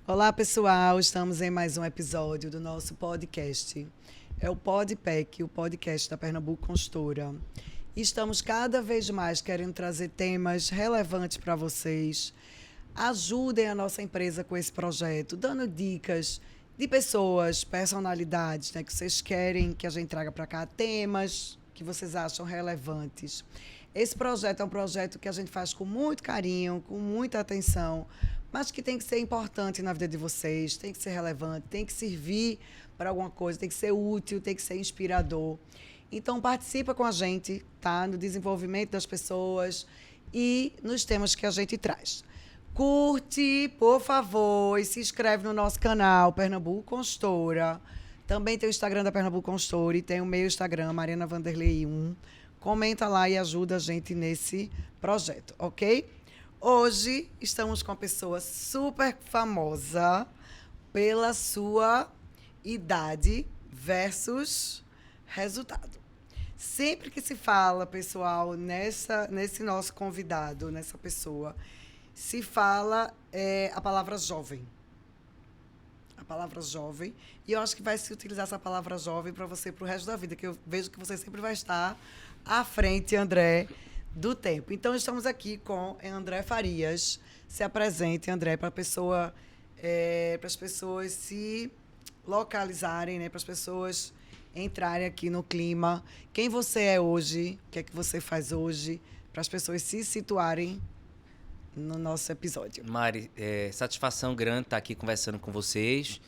Olá, pessoal. Estamos em mais um episódio do nosso podcast. É o Podpack, o podcast da Pernambuco Consultora. E estamos cada vez mais querendo trazer temas relevantes para vocês. Ajudem a nossa empresa com esse projeto, dando dicas de pessoas, personalidades, né, que vocês querem que a gente traga para cá, temas que vocês acham relevantes. Esse projeto é um projeto que a gente faz com muito carinho, com muita atenção, mas que tem que ser importante na vida de vocês, tem que ser relevante, tem que servir para alguma coisa, tem que ser útil, tem que ser inspirador. Então, participa com a gente, tá? No desenvolvimento das pessoas e nos temas que a gente traz. Curte, por favor, e se inscreve no nosso canal, Pernambuco Consultora. Também tem o Instagram da Pernambuco Consultora e tem o meu Instagram, Mariana Vanderlei 1. Comenta lá e ajuda a gente nesse projeto, ok? Hoje estamos com uma pessoa super famosa pela sua idade versus resultado. Sempre que se fala, pessoal, nesse nosso convidado, nessa pessoa, se fala a palavra jovem. A palavra jovem. E eu acho que vai se utilizar essa palavra jovem para você para o resto da vida, que eu vejo que você sempre vai estar à frente, André, do tempo. Então, estamos aqui com André Farias. Se apresente, André, para as pessoas se localizarem, né, para as pessoas entrarem aqui no clima. Quem você é hoje, o que é que você faz hoje, para as pessoas se situarem no nosso episódio. Mari, satisfação grande estar aqui conversando com vocês,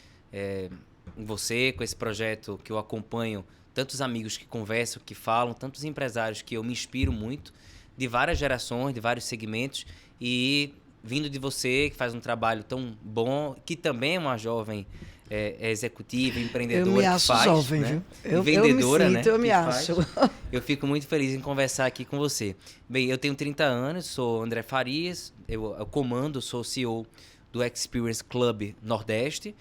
com esse projeto que eu acompanho, tantos amigos que conversam, que falam, tantos empresários que eu me inspiro muito, de várias gerações, de vários segmentos, e vindo de você, que faz um trabalho tão bom, que também é uma jovem executiva, empreendedora, eu me acho que faz, jovem, né? Viu? Vendedora, eu me sinto, né? Eu me acho. Eu fico muito feliz em conversar aqui com você. Bem, eu tenho 30 anos, sou André Farias, eu comando, sou CEO do Experience Club Nordeste,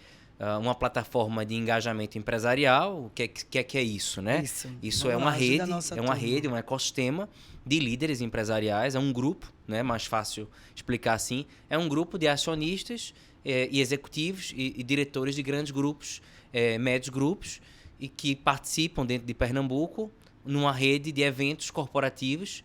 uma plataforma de engajamento empresarial. O que é isso, né? Isso é uma rede, um ecossistema de líderes empresariais, é um grupo, né? Mais fácil explicar assim, é um grupo de acionistas e executivos e diretores de grandes grupos, médios grupos, e que participam dentro de Pernambuco numa rede de eventos corporativos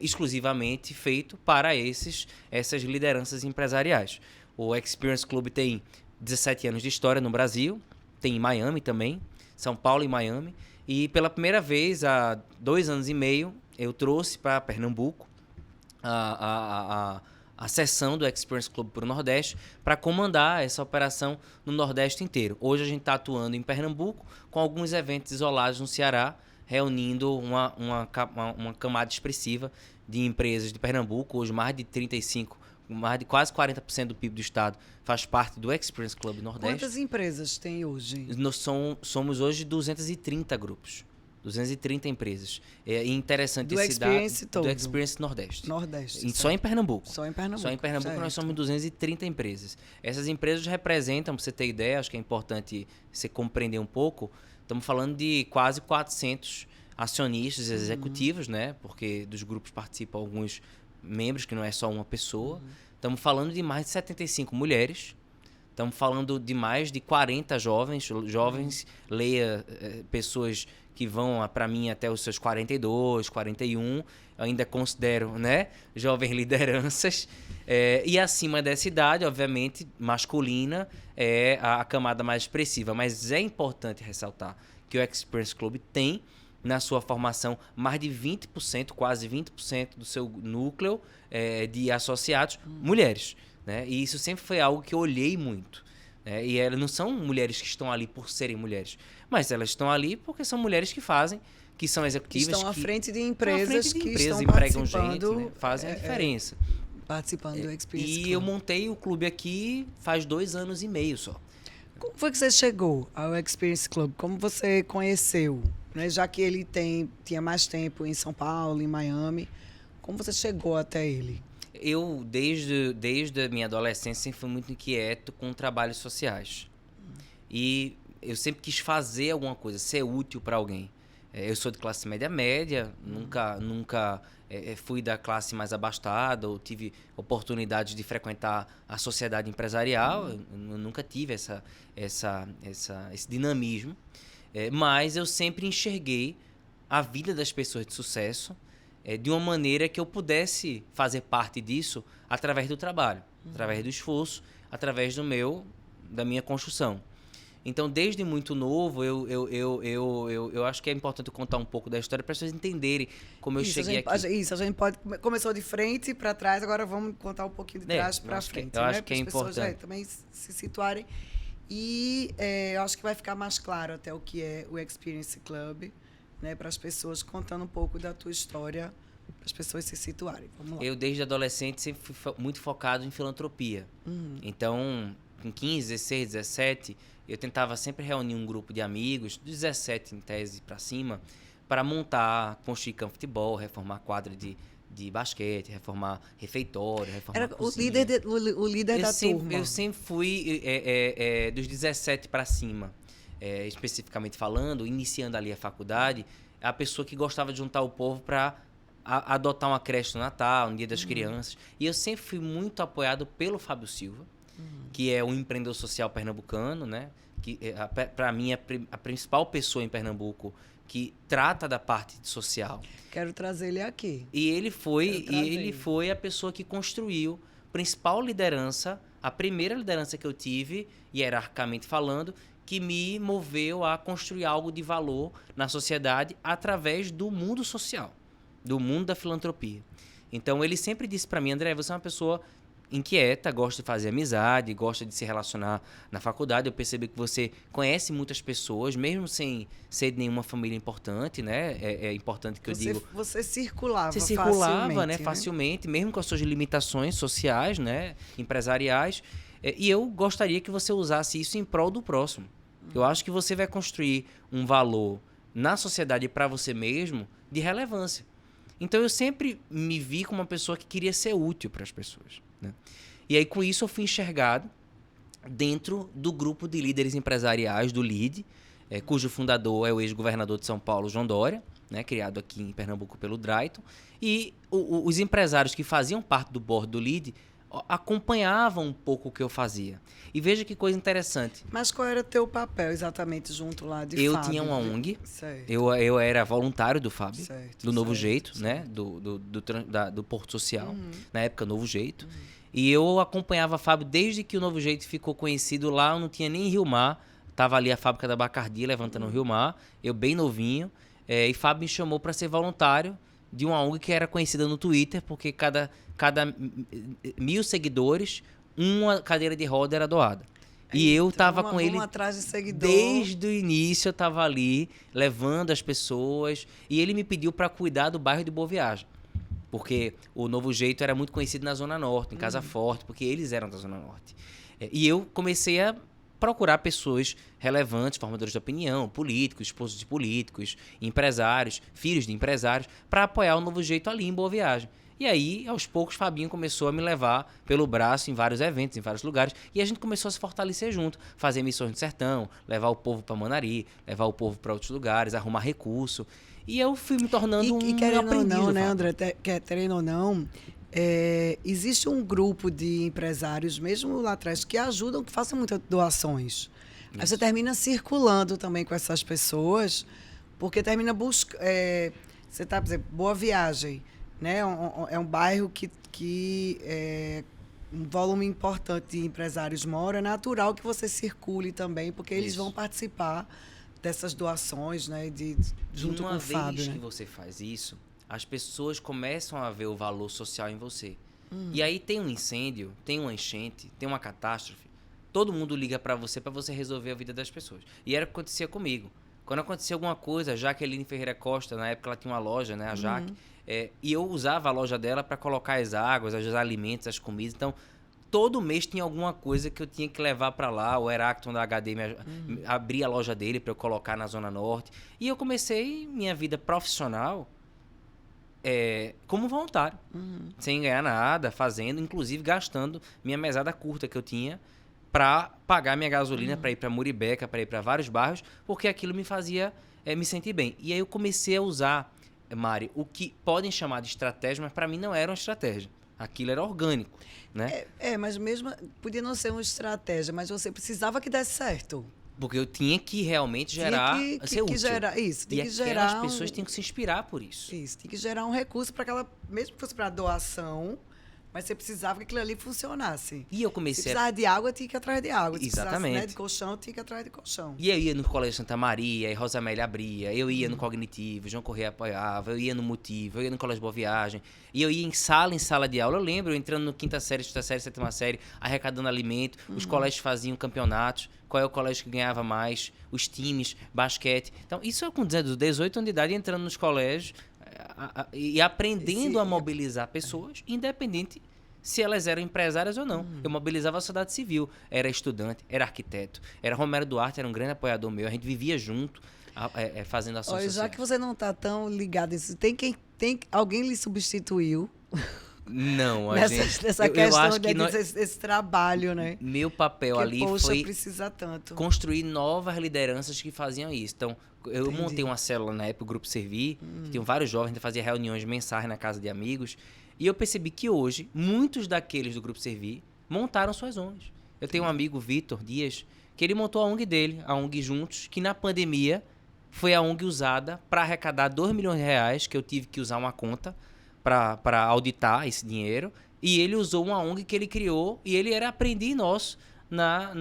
exclusivamente feito para essas lideranças empresariais. O Experience Club tem 17 anos de história no Brasil, tem em Miami também, São Paulo e Miami, e pela primeira vez, há 2 anos e meio, eu trouxe para Pernambuco a seção do Experience Club para o Nordeste, para comandar essa operação no Nordeste inteiro. Hoje a gente está atuando em Pernambuco, com alguns eventos isolados no Ceará, reunindo uma camada expressiva de empresas de Pernambuco. Hoje mais de quase 40% do PIB do estado faz parte do Experience Club Nordeste. Quantas empresas tem hoje? Nós somos hoje 230 grupos. 230 empresas. É interessante do Experience todo. Do Experience Nordeste. Só em Pernambuco. Só em Pernambuco certo. Nós somos 230 empresas. Essas empresas representam, para você ter ideia, acho que é importante você compreender um pouco, estamos falando de quase 400 acionistas executivos, né? Porque dos grupos participam alguns membros, que não é só uma pessoa. Estamos falando de mais de 75 mulheres. Estamos falando de mais de 40 jovens, leia pessoas que vão, para mim, até os seus 42, 41, eu ainda considero, né, jovens lideranças. E acima dessa idade, obviamente, masculina, é a camada mais expressiva. Mas é importante ressaltar que o Experience Club tem, na sua formação, mais de 20%, quase 20% do seu núcleo de associados, mulheres. Né? E isso sempre foi algo que eu olhei muito. Né? E elas não são mulheres que estão ali por serem mulheres, mas elas estão ali porque são mulheres que são executivas. Estão à frente de empresas que estão empregam gente, né? Fazem a diferença. Participando do Experience Club. E eu montei o clube aqui faz 2 anos e meio só. Como foi que você chegou ao Experience Club? Como você conheceu? Né? Já que ele tinha mais tempo em São Paulo, em Miami, como você chegou até ele? Eu, desde a minha adolescência, sempre fui muito inquieto com trabalhos sociais. E eu sempre quis fazer alguma coisa, ser útil para alguém. Eu sou de classe média, nunca fui da classe mais abastada, ou tive oportunidade de frequentar a sociedade empresarial. Eu nunca tive esse dinamismo. Mas eu sempre enxerguei a vida das pessoas de sucesso de uma maneira que eu pudesse fazer parte disso através do trabalho, através do esforço, através da minha construção. Então, desde muito novo, eu acho que é importante eu contar um pouco da história para as pessoas entenderem como eu cheguei aqui. Isso, a gente começou de frente para trás, agora vamos contar um pouquinho de trás para frente. Eu acho que é importante. Para as pessoas também se situarem. E eu acho que vai ficar mais claro até o que é o Experience Club, né, para as pessoas, contando um pouco da tua história, para as pessoas se situarem. Vamos lá. Eu, desde adolescente, sempre fui muito focado em filantropia. Então, com 15, 16, 17, eu tentava sempre reunir um grupo de amigos, 17 em tese para cima, para montar, construir campo de futebol, reformar quadra de basquete, reformar refeitório, reformar Era cozinha. o líder da turma. Eu sempre fui dos 17 para cima, especificamente falando, iniciando ali a faculdade, a pessoa que gostava de juntar o povo para adotar uma creche no Natal, no Dia das Crianças. E eu sempre fui muito apoiado pelo Fábio Silva, que é um empreendedor social pernambucano, né? Que para mim é a principal pessoa em Pernambuco que trata da parte social. Quero trazer ele aqui. E ele foi a pessoa que construiu a principal liderança, a primeira liderança que eu tive, hierarquicamente falando, que me moveu a construir algo de valor na sociedade através do mundo social, do mundo da filantropia. Então ele sempre disse para mim: André, você é uma pessoa inquieta, gosta de fazer amizade, gosta de se relacionar na faculdade. Eu percebi que você conhece muitas pessoas, mesmo sem ser de nenhuma família importante, né? É importante que eu digo. Você circulava facilmente, né? Facilmente, mesmo com as suas limitações sociais, né? Empresariais. E eu gostaria que você usasse isso em prol do próximo. Eu acho que você vai construir um valor na sociedade para você mesmo de relevância. Então eu sempre me vi como uma pessoa que queria ser útil para as pessoas, né? E aí com isso eu fui enxergado dentro do grupo de líderes empresariais do LEAD, cujo fundador é o ex-governador de São Paulo, João Dória, né, criado aqui em Pernambuco pelo Drayton. E os empresários que faziam parte do board do LEAD acompanhavam um pouco o que eu fazia. E veja que coisa interessante. Mas qual era o teu papel exatamente junto lá de Eu Fábio? tinha uma ONG. Certo. Eu era voluntário do Fábio, Certo, do Novo certo, Jeito, certo. né? Do Porto Social. Na época, Novo Jeito. E eu acompanhava Fábio desde que o Novo Jeito ficou conhecido lá. Eu não tinha nem Rio Mar. Tava ali a fábrica da Bacardi, levantando o Rio Mar. Eu bem novinho. E Fábio me chamou para ser voluntário de uma ONG que era conhecida no Twitter, porque cada 1.000 seguidores, uma cadeira de roda era doada. E eu tava com ele atrás de seguidor. Desde o início. Eu tava ali levando as pessoas, e ele me pediu para cuidar do bairro de Boa Viagem, porque o Novo Jeito era muito conhecido na Zona Norte, em Casa Forte, porque eles eram da Zona Norte. E eu comecei a procurar pessoas relevantes, formadores de opinião, políticos, esposos de políticos, empresários, filhos de empresários, para apoiar o Novo Jeito ali em Boa Viagem. E aí, aos poucos, Fabinho começou a me levar pelo braço em vários eventos, em vários lugares, e a gente começou a se fortalecer junto, fazer missões no sertão, levar o povo para Manari, levar o povo para outros lugares, arrumar recurso. E eu fui me tornando um querendo aprendiz. Ou não, né, André? Querendo ou não, existe um grupo de empresários, mesmo lá atrás, que ajudam, que fazem muitas doações. Aí você termina circulando também com essas pessoas, porque termina buscando... você está, por exemplo, Boa Viagem, né? É um bairro que um volume importante de empresários mora. É natural que você circule também, porque eles vão participar dessas doações, né? Junto com o Fábio. Uma vez né? que você faz isso, as pessoas começam a ver o valor social em você. E aí tem um incêndio, tem uma enchente, tem uma catástrofe, todo mundo liga para você resolver a vida das pessoas. E era o que acontecia comigo. Quando acontecia alguma coisa, a Jaqueline Ferreira Costa, na época ela tinha uma loja, né, a Jaque, e eu usava a loja dela para colocar as águas, os alimentos, as comidas. Então, todo mês tinha alguma coisa que eu tinha que levar para lá. O Heracton da HD abria a loja dele para eu colocar na Zona Norte. E eu comecei minha vida profissional como voluntário, sem ganhar nada, fazendo, inclusive gastando minha mesada curta que eu tinha para pagar minha gasolina para ir para Muribeca, para ir para vários bairros, porque aquilo me fazia me sentir bem. E aí eu comecei a usar, Mari, o que podem chamar de estratégia, mas para mim não era uma estratégia. Aquilo era orgânico, né? Mas mesmo podia não ser uma estratégia, mas você precisava que desse certo. Porque eu tinha que realmente gerar, ser útil. Tinha que gerar aquelas pessoas têm que se inspirar por isso. Isso, tem que gerar um recurso para aquela, mesmo que fosse para doação, mas você precisava que aquilo ali funcionasse. E eu comecei... Se precisava de água, tinha que ir atrás de água. Se Exatamente. precisasse, de colchão, tinha que ir atrás de colchão. E eu ia no Colégio Santa Maria, e Rosamélia abria, eu ia no Cognitivo, João Correia apoiava, eu ia no Motivo, eu ia no Colégio Boa Viagem, e eu ia em sala de aula. Eu lembro, eu entrando no 5ª série, 6ª série, 7ª série, arrecadando alimento, os colégios faziam campeonatos, qual é o colégio que ganhava mais, os times, basquete. Então, isso eu com 18 anos de idade, entrando nos colégios e aprendendo a mobilizar pessoas, independente se elas eram empresárias ou não. Eu mobilizava a sociedade civil. Era estudante, era arquiteto, era Romero Duarte, era um grande apoiador meu. A gente vivia junto, fazendo ações sociais. Já que você não está tão ligado nisso, alguém lhe substituiu? Não, nessa questão desse trabalho, né? Meu papel porque, ali foi precisa tanto. Construir novas lideranças que faziam isso. Então, eu montei uma célula na época, o Grupo Servir, que tinham vários jovens, a gente fazia reuniões mensais na casa de amigos. E eu percebi que hoje, muitos daqueles do Grupo Servir montaram suas ONGs. Eu tenho um amigo, Vitor Dias, que ele montou a ONG dele, a ONG Juntos, que na pandemia foi a ONG usada para arrecadar R$2 milhões, que eu tive que usar uma conta para auditar esse dinheiro. E ele usou uma ONG que ele criou e ele era aprendiz nosso lá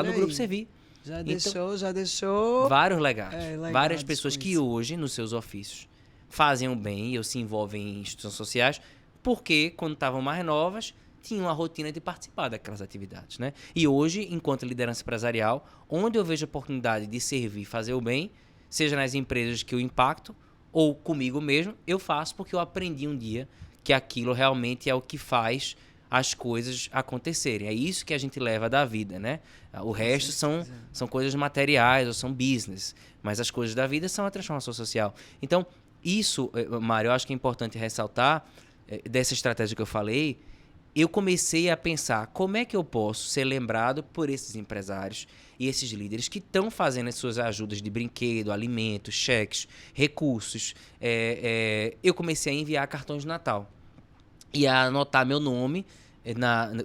no Grupo Servir. Já deixou... Vários legados. Várias pessoas que hoje, nos seus ofícios, fazem o bem ou se envolvem em instituições sociais, porque, quando estavam mais novas, tinham a rotina de participar daquelas atividades, né? E hoje, enquanto liderança empresarial, onde eu vejo a oportunidade de servir, fazer o bem, seja nas empresas que eu impacto ou comigo mesmo, eu faço porque eu aprendi um dia que aquilo realmente é o que faz as coisas acontecerem. É isso que a gente leva da vida, né? O resto são coisas materiais ou são business, mas as coisas da vida são a transformação social. Então, isso, Mário, eu acho que é importante ressaltar, dessa estratégia que eu falei, eu comecei a pensar como é que eu posso ser lembrado por esses empresários e esses líderes que estão fazendo as suas ajudas de brinquedo, alimentos, cheques, recursos. Eu comecei a enviar cartões de Natal e a anotar meu nome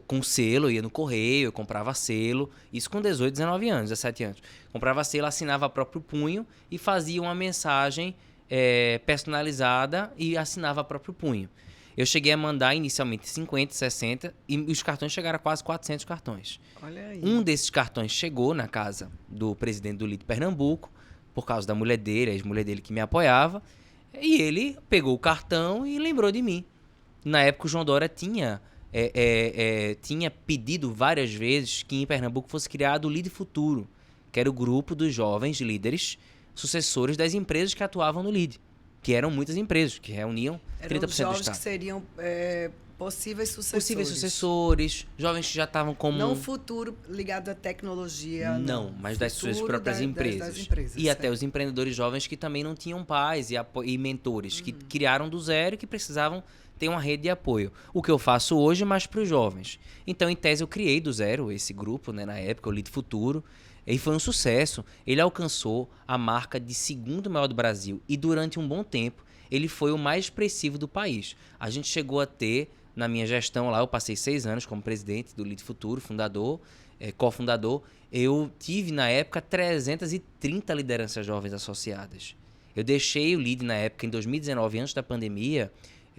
com selo, eu ia no correio, eu comprava selo, isso com 18, 19 anos, 17 anos. Comprava selo, assinava a próprio punho e fazia uma mensagem personalizada e assinava a próprio punho. Eu cheguei a mandar inicialmente 50, 60 e os cartões chegaram a quase 400 cartões. Olha aí. Um desses cartões chegou na casa do presidente do LIDE Pernambuco, por causa da mulher dele, a ex-mulher dele que me apoiava, e ele pegou o cartão e lembrou de mim. Na época o João Dória tinha pedido várias vezes que em Pernambuco fosse criado o LIDE Futuro, que era o grupo dos jovens líderes sucessores das empresas que atuavam no LIDE, que eram muitas empresas, que reuniam 30% do Estado. Que seriam possíveis sucessores. Possíveis sucessores, jovens que já estavam como... Não futuro ligado à tecnologia, não, mas das suas próprias empresas. Das empresas. E até os empreendedores jovens que também não tinham pais e mentores, que criaram do zero e que precisavam ter uma rede de apoio. O que eu faço hoje, mas para os jovens. Então, em tese, eu criei do zero esse grupo, né, na época, o LIDE Futuro. E foi um sucesso. Ele alcançou a marca de segundo maior do Brasil. E durante um bom tempo, ele foi o mais expressivo do país. A gente chegou a ter, na minha gestão lá, eu passei 6 anos como presidente do LIDE Futuro, fundador, cofundador. Eu tive, na época, 330 lideranças jovens associadas. Eu deixei o LIDE, na época, em 2019, antes da pandemia,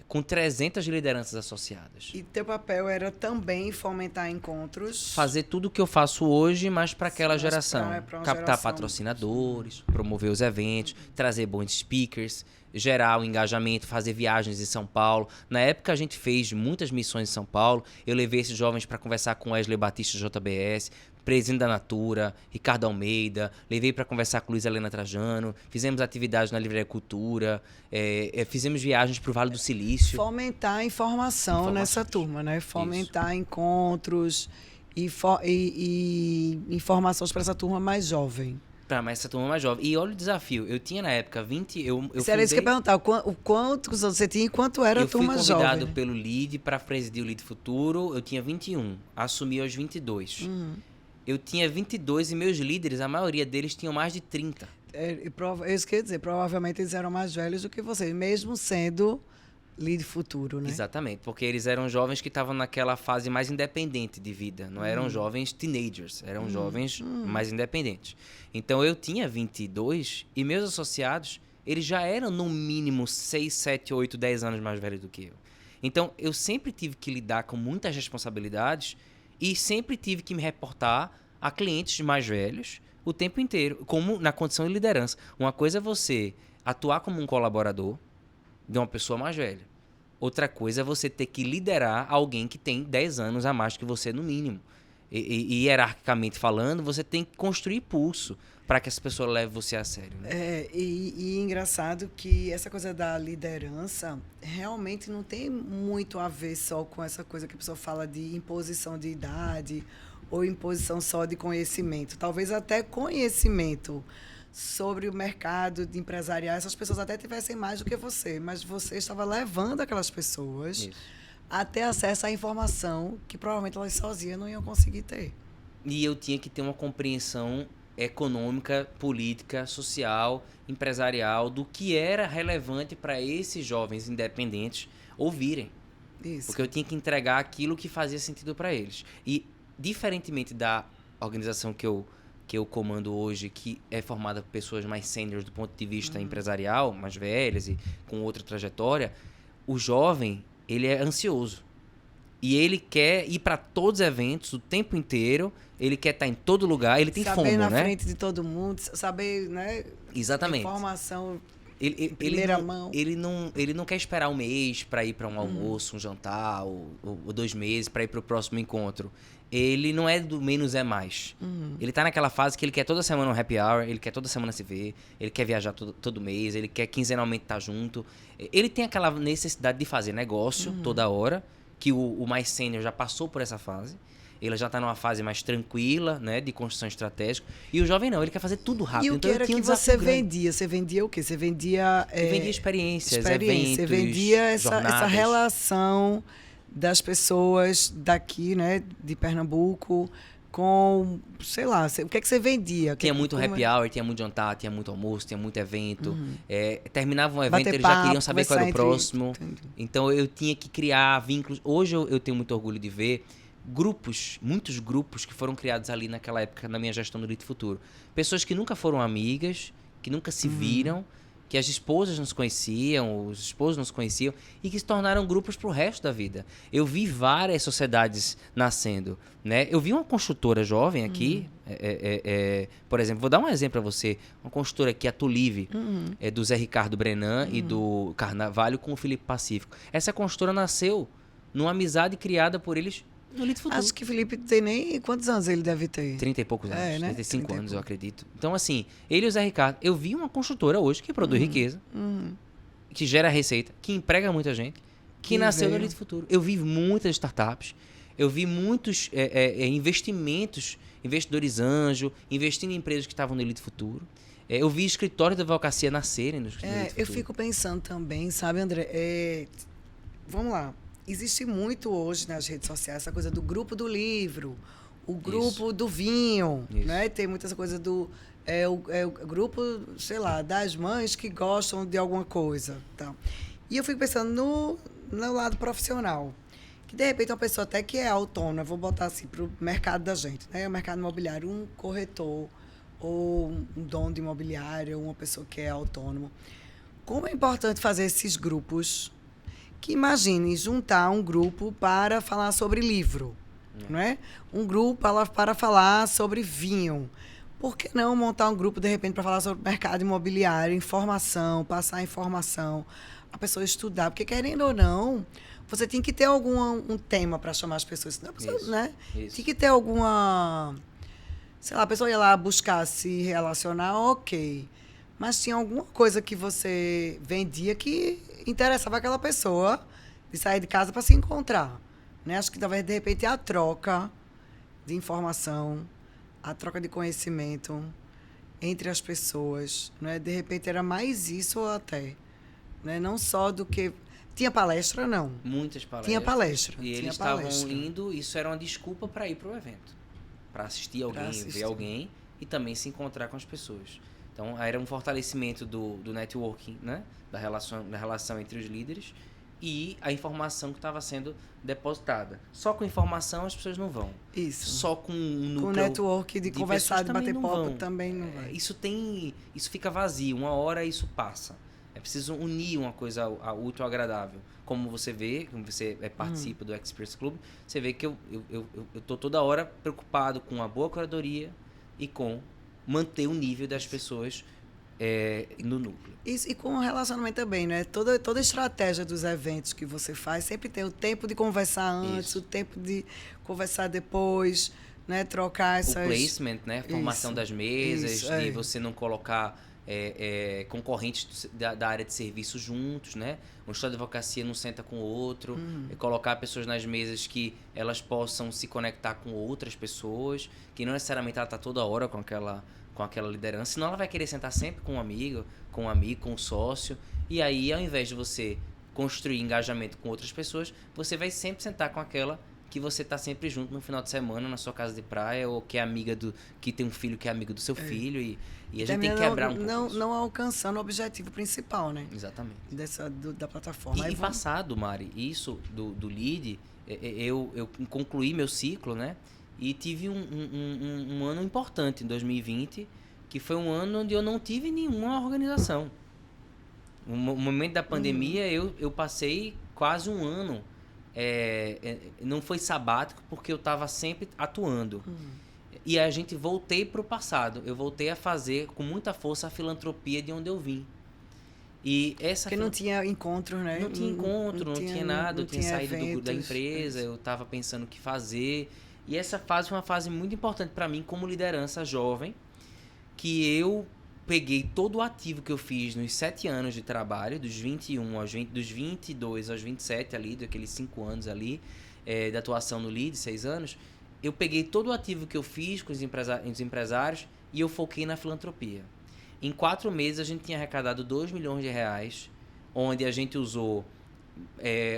com 300 lideranças associadas. E teu papel era também fomentar encontros? Fazer tudo o que eu faço hoje, mas para aquela geração. Captar patrocinadores, promover os eventos, trazer bons speakers, gerar o engajamento, fazer viagens em São Paulo. Na época a gente fez muitas missões em São Paulo. Eu levei esses jovens para conversar com Wesley Batista JBS, presidente da Natura, Ricardo Almeida, levei para conversar com Luiz Helena Trajano, fizemos atividades na Livraria Cultura, fizemos viagens para o Vale do Silício. Fomentar a informação nessa turma, né? Fomentar encontros e informações para essa turma mais jovem. Para essa turma mais jovem. E olha o desafio, eu tinha na época 20... Era isso que eu ia perguntar, quantos anos você tinha e quanto era a turma jovem? Eu fui convidado pelo LIDE para presidir o LIDE Futuro, eu tinha 21, assumi aos 22. Eu tinha 22 e meus líderes, a maioria deles tinham mais de 30. Isso quer dizer, provavelmente eles eram mais velhos do que vocês, mesmo sendo lead futuro, né? Exatamente, porque eles eram jovens que estavam naquela fase mais independente de vida. Não eram jovens teenagers, eram jovens mais independentes. Então eu tinha 22 e meus associados, eles já eram no mínimo 6, 7, 8, 10 anos mais velhos do que eu. Então eu sempre tive que lidar com muitas responsabilidades e sempre tive que me reportar a clientes mais velhos o tempo inteiro, como na condição de liderança. Uma coisa é você atuar como um colaborador de uma pessoa mais velha. Outra coisa é você ter que liderar alguém que tem 10 anos a mais que você, no mínimo. E hierarquicamente falando, você tem que construir pulso para que essa pessoa leve você a sério. Né? E engraçado que essa coisa da liderança realmente não tem muito a ver só com essa coisa que a pessoa fala de imposição de idade ou imposição só de conhecimento. Talvez até conhecimento sobre o mercado de empresarial, essas pessoas até tivessem mais do que você, mas você estava levando aquelas pessoas a ter acesso à informação que provavelmente elas sozinhas não iam conseguir ter. E eu tinha que ter uma compreensão econômica, política, social, empresarial, do que era relevante para esses jovens independentes ouvirem. Isso. Porque eu tinha que entregar aquilo que fazia sentido para eles. E, diferentemente da organização que eu comando hoje, que é formada por pessoas mais sêniores do ponto de vista empresarial, mais velhas e com outra trajetória, o jovem, ele é ansioso. E ele quer ir para todos os eventos o tempo inteiro, ele quer estar em todo lugar, ele tem FOMO, né? Saber na frente de todo mundo, saber, né? Exatamente. Informação ele primeira mão. Ele não quer esperar um mês para ir para um almoço, um jantar, ou 2 meses para ir para o próximo encontro. Ele não é do menos é mais. Ele tá naquela fase que ele quer toda semana um happy hour, ele quer toda semana se ver, ele quer viajar todo mês, ele quer quinzenalmente estar junto. Ele tem aquela necessidade de fazer negócio toda hora, que o mais sênior já passou por essa fase. Ele já está numa fase mais tranquila, né, de construção estratégica. E o jovem não, ele quer fazer tudo rápido. E o que então, era que você vendia? Você vendia o quê? Você vendia... Eu vendia experiências, eventos, você vendia essa relação das pessoas daqui, né, de Pernambuco, com, sei lá, o que é que você vendia? Tinha muito happy hour, tinha muito jantar, tinha muito almoço, tinha muito evento. Terminava um evento, eles já queriam saber qual era o próximo. Então eu tinha que criar vínculos. Hoje eu tenho muito orgulho de ver muitos grupos que foram criados ali naquela época, na minha gestão do Lead Futuro. Pessoas que nunca foram amigas, que nunca se viram, que as esposas não se conheciam, os esposos não se conheciam, e que se tornaram grupos pro resto da vida. Eu vi várias sociedades nascendo, né? Eu vi uma construtora jovem aqui, por exemplo, vou dar um exemplo para você, uma construtora aqui, a Tulive, do Zé Ricardo Brenan e do Carnavalho com o Felipe Pacífico. Essa construtora nasceu numa amizade criada por eles no Lead Futuro. Acho que o Felipe tem nem... Quantos anos ele deve ter? 30 e poucos anos, né? 35 anos, eu acredito. Então, assim, ele e o Zé Ricardo, eu vi uma construtora hoje que produz riqueza, que gera receita, que emprega muita gente, que nasceu no Lead Futuro. Eu vi muitas startups, eu vi muitos investimentos, investidores anjo, investindo em empresas que estavam no Lead Futuro. Eu vi escritórios de advocacia nascerem no Lead Futuro. Eu fico pensando também, sabe, André? Vamos lá. Existe muito hoje nas redes sociais essa coisa do grupo do livro, o grupo do vinho, né? Tem muita coisa do o grupo, sei lá, das mães que gostam de alguma coisa, tá? E eu fico pensando no lado profissional, que de repente uma pessoa até que é autônoma, vou botar assim para o mercado da gente, né? O mercado imobiliário, um corretor ou um dono de imobiliário, uma pessoa que é autônoma. Como é importante fazer esses grupos? Que imagine juntar um grupo para falar sobre livro, não é? Um grupo para falar sobre vinho. Por que não montar um grupo, de repente, para falar sobre mercado imobiliário, informação, passar informação, a pessoa estudar? Porque, querendo ou não, você tem que ter um tema para chamar as pessoas. Senão a pessoa, né? Tem que ter alguma... Sei lá, a pessoa ia lá buscar se relacionar, ok. Mas tinha alguma coisa que você vendia que interessava aquela pessoa de sair de casa para se encontrar, né? Acho que talvez de repente a troca de informação, a troca de conhecimento entre as pessoas, né? De repente era mais isso até, né? Não só do que tinha palestra, não. Muitas palestras. Tinha palestra. E eles estavam indo, isso era uma desculpa para ir para o evento, para assistir alguém, ver alguém e também se encontrar com as pessoas. Então, era um fortalecimento do networking, né? Da relação entre os líderes e a informação que estava sendo depositada. Só com informação as pessoas não vão. Isso. Só com um núcleo com o network de conversar, de bater papo, também não vai. Isso fica vazio. Uma hora isso passa. É preciso unir uma coisa útil ao agradável. Como você vê, como você participa do Express Club, você vê que eu tô toda hora preocupado com uma boa curadoria e com manter o nível das pessoas no núcleo. Isso, e com o relacionamento também, né? Toda a estratégia dos eventos que você faz sempre tem o tempo de conversar antes, o tempo de conversar depois, né? Trocar essas... O placement, né? A formação das mesas, e você não colocar concorrentes da área de serviço juntos, né? Um estado de advocacia não senta com o outro, colocar pessoas nas mesas que elas possam se conectar com outras pessoas, que não necessariamente ela está toda hora com aquela liderança, senão ela vai querer sentar sempre com um amigo, com um sócio, e aí ao invés de você construir engajamento com outras pessoas, você vai sempre sentar com aquela que você está sempre junto no final de semana na sua casa de praia, ou que é amiga que tem um filho que é amigo do seu filho, e a gente tem que quebrar um pouco isso. Não alcançando o objetivo principal, né? Exatamente. Da plataforma. E passado, Mari, isso do LEAD, eu concluí meu ciclo, né? E tive um ano importante em 2020, que foi um ano onde eu não tive nenhuma organização. No momento da pandemia, eu passei quase um ano. Não foi sabático, porque eu estava sempre atuando. E a gente voltei para o passado. Eu voltei a fazer com muita força a filantropia de onde eu vim. E porque não tinha encontro, né? Não tinha encontro, não tinha nada. Eu tinha saído eventos, da empresa, eu estava pensando o que fazer. E essa fase foi uma fase muito importante para mim como liderança jovem, que eu peguei todo o ativo que eu fiz nos 7 anos de trabalho, dos 22 aos 27 ali, daqueles 5 anos ali, de atuação no LEAD, 6 anos, eu peguei todo o ativo que eu fiz com os empresários e eu foquei na filantropia. Em 4 meses a gente tinha arrecadado 2 milhões de reais, onde a gente usou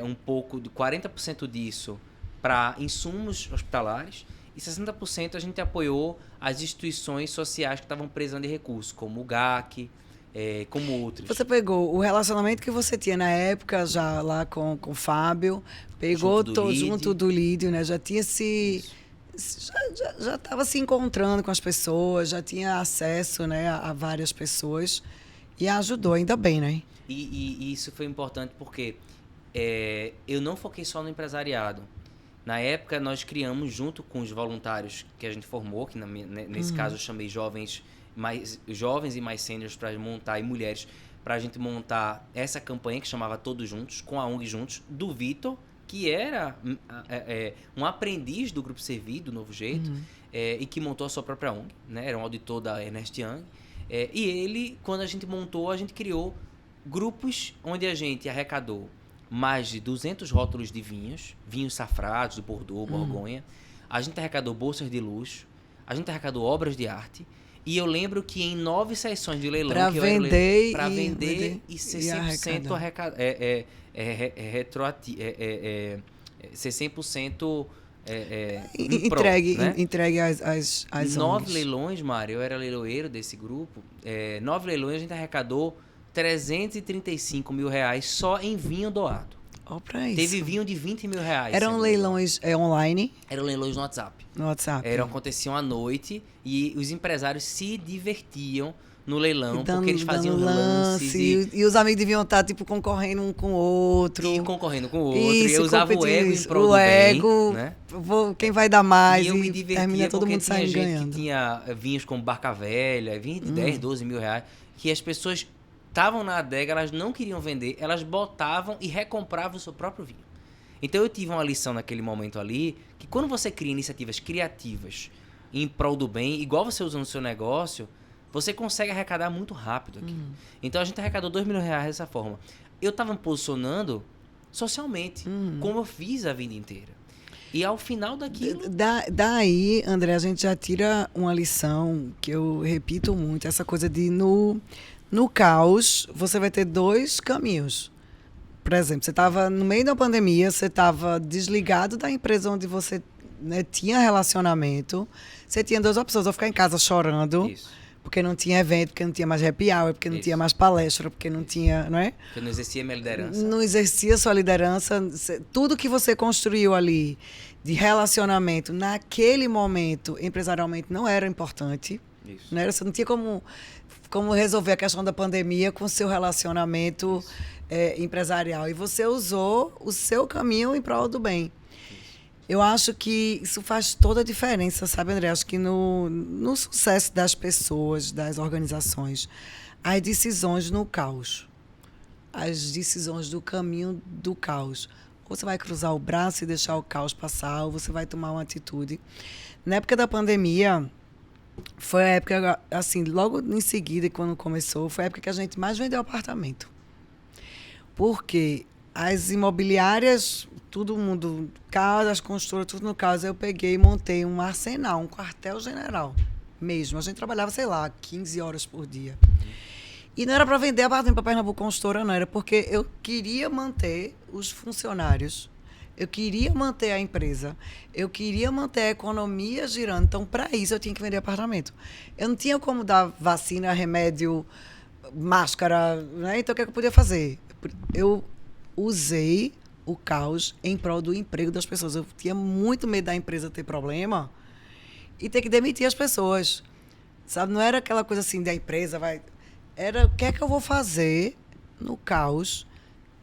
um pouco de 40% disso para insumos hospitalares e 60% a gente apoiou as instituições sociais que estavam precisando de recursos, como o GAC, como outros. Você pegou o relacionamento que você tinha na época, já lá com o Fábio, pegou junto do Lídio, né? Já tinha já estava se encontrando com as pessoas, já tinha acesso, né, a várias pessoas e ajudou, ainda bem, né? E isso foi importante porque eu não foquei só no empresariado. Na época, nós criamos, junto com os voluntários que a gente formou, que nesse caso eu chamei jovens e mais sêniores para montar, e mulheres, para a gente montar essa campanha que chamava Todos Juntos, com a ONG Juntos, do Vitor, que era um aprendiz do Grupo Servi, do Novo Jeito, e que montou a sua própria ONG, né? Era um auditor da Ernst Young. E ele, quando a gente montou, a gente criou grupos onde a gente arrecadou mais de 200 rótulos de vinhos safrados, do Bordeaux, Borgonha. A gente arrecadou bolsas de luxo, a gente arrecadou obras de arte. E eu lembro que em 9 sessões de leilão, para vender e ser 100% ser 100% entregue, né? Entregue às 9 ONGs. leilões, Mário, eu era leiloeiro desse grupo. 9 leilões a gente arrecadou 335 mil reais só em vinho doado. Pra isso. Teve vinho de 20 mil reais. Eram leilões online? Eram leilões no WhatsApp. No WhatsApp. Aconteciam à noite e os empresários se divertiam no leilão, porque eles faziam lances. E os amigos deviam estar, tipo, concorrendo um com o outro. E eu usava o ego em prol do bem, né? Quem vai dar mais? E eu me divertia termina todo mundo tinha gente ganhando. Que tinha vinhos como Barca Velha, vinho de 10, 12 mil reais, que as pessoas estavam na adega, elas não queriam vender, elas botavam e recompravam o seu próprio vinho. Então eu tive uma lição naquele momento ali, que quando você cria iniciativas criativas em prol do bem, igual você usa no seu negócio, você consegue arrecadar muito rápido aqui. Então a gente arrecadou 2 milhões de reais dessa forma. Eu estava me posicionando socialmente, como eu fiz a vida inteira. E ao final daquilo... Daí, André, a gente já tira uma lição que eu repito muito, essa coisa de no caos, você vai ter 2 caminhos. Por exemplo, você estava no meio da pandemia, você estava desligado da empresa onde você, né, tinha relacionamento, você tinha 2 opções, ou ficar em casa chorando, Porque não tinha evento, porque não tinha mais happy hour, porque não tinha mais palestra, porque não tinha, não é? Porque não exercia minha liderança. Não exercia sua liderança. Tudo que você construiu ali de relacionamento naquele momento, empresarialmente, não era importante. Isso. Não era, você não tinha como resolver a questão da pandemia com o seu relacionamento empresarial. E você usou o seu caminho em prol do bem. Eu acho que isso faz toda a diferença, sabe, André? Acho que no sucesso das pessoas, das organizações, as decisões no caos, as decisões do caminho do caos. Ou você vai cruzar o braço e deixar o caos passar, ou você vai tomar uma atitude. Na época da pandemia, foi a época, assim, logo em seguida, quando começou, foi a época que a gente mais vendeu apartamento. Porque as imobiliárias, todo mundo, casas, construtoras, tudo no caso, eu peguei e montei um arsenal, um quartel-general mesmo. A gente trabalhava, sei lá, 15 horas por dia. E não era para vender apartamento para Pernambuco Construtora, não. Era porque eu queria manter os funcionários, eu queria manter a empresa, eu queria manter a economia girando. Então, para isso, eu tinha que vender apartamento. Eu não tinha como dar vacina, remédio, máscara, né? Então, o que eu podia fazer? Eu usei o caos em prol do emprego das pessoas. Eu tinha muito medo da empresa ter problema e ter que demitir as pessoas. Sabe? Não era aquela coisa assim, da empresa vai... Era o que é que eu vou fazer no caos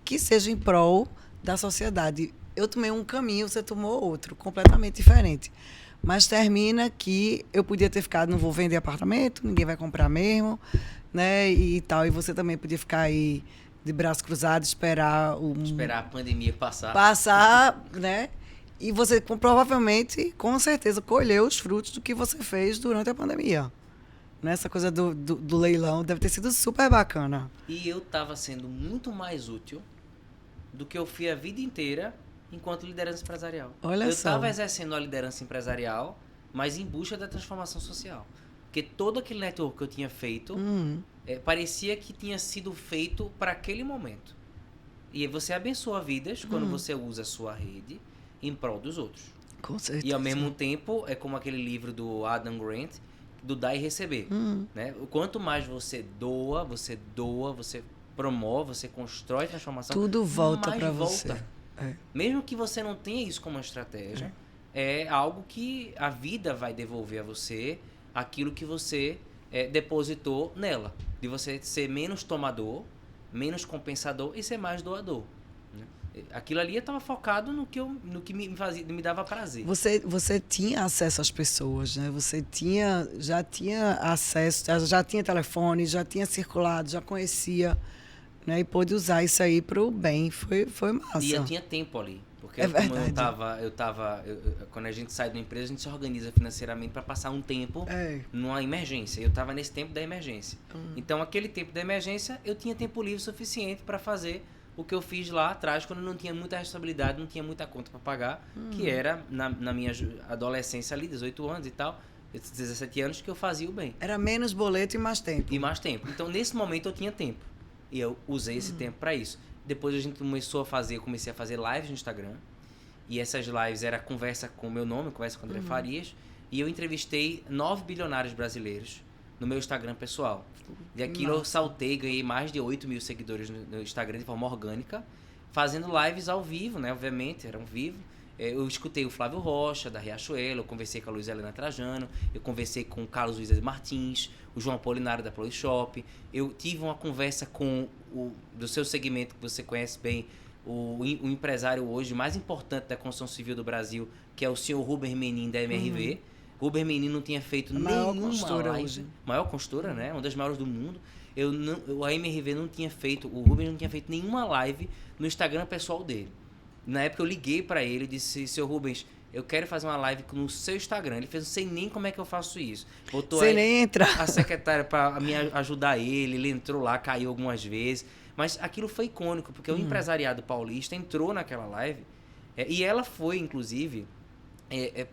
que seja em prol da sociedade. Eu tomei um caminho, você tomou outro, completamente diferente. Mas termina que eu podia ter ficado, não vou vender apartamento, ninguém vai comprar mesmo, né? E tal. E você também podia ficar aí de braço cruzado, esperar a pandemia passar. Passar, né? E você provavelmente, com certeza, colheu os frutos do que você fez durante a pandemia. Essa coisa do leilão deve ter sido super bacana. E eu estava sendo muito mais útil do que eu fui a vida inteira enquanto liderança empresarial. Olha eu só. estava exercendo a liderança empresarial, mas em busca da transformação social. Porque todo aquele network que eu tinha feito parecia que tinha sido feito para aquele momento. E você abençoa vidas quando você usa a sua rede em prol dos outros. Com certeza. E ao mesmo tempo, é como aquele livro do Adam Grant, do dar e receber. Né? Quanto mais você doa, você promove, você constrói transformação, tudo volta para você. É. Mesmo que você não tenha isso como estratégia, é algo que a vida vai devolver a você aquilo que você depositou nela. De você ser menos tomador, menos compensador e ser mais doador. Aquilo ali eu estava focado no que me dava prazer. Você tinha acesso às pessoas, né? Você já tinha acesso, já tinha telefone, já tinha circulado, já conhecia, né? E pôde usar isso aí para o bem. Foi massa. E eu tinha tempo ali. Porque verdade. quando a gente sai de uma empresa, a gente se organiza financeiramente para passar um tempo numa emergência. Eu estava nesse tempo da emergência. Então, aquele tempo da emergência, eu tinha tempo livre suficiente para fazer o que eu fiz lá atrás, quando eu não tinha muita responsabilidade, não tinha muita conta para pagar, que era na minha adolescência ali, 18 anos e tal, 17 anos, que eu fazia o bem. Era menos boleto e mais tempo. E mais tempo. Então, nesse momento, eu tinha tempo. E eu usei esse tempo para isso. Depois a gente comecei a fazer lives no Instagram. E essas lives era conversa com o meu nome, conversa com o André Farias. E eu entrevistei 9 bilionários brasileiros no meu Instagram pessoal. E aquilo eu saltei, ganhei mais de 8 mil seguidores no Instagram de forma orgânica, fazendo lives ao vivo, né? Obviamente, eram vivo. Eu escutei o Flávio Rocha, da Riachuelo, eu conversei com a Luiz Helena Trajano, eu conversei com o Carlos Luiz Martins, o João Apolinário da Polishop. Eu tive uma conversa com do seu segmento, que você conhece bem, o empresário hoje mais importante da construção civil do Brasil, que é o senhor Ruben Menin, da MRV. Ruben Menin não tinha feito nenhuma live. Hoje. Maior construtora, né? Uma das maiores do mundo. A MRV não tinha feito, o Ruben não tinha feito nenhuma live no Instagram pessoal dele. Na época eu liguei para ele e disse: seu Rubens, eu quero fazer uma live no seu Instagram. Ele fez: não sei nem como é que eu faço isso. Botou sem nem entrar. A secretária para me ajudar ele entrou lá, caiu algumas vezes. Mas aquilo foi icônico, porque o empresariado paulista entrou naquela live e ela foi, inclusive,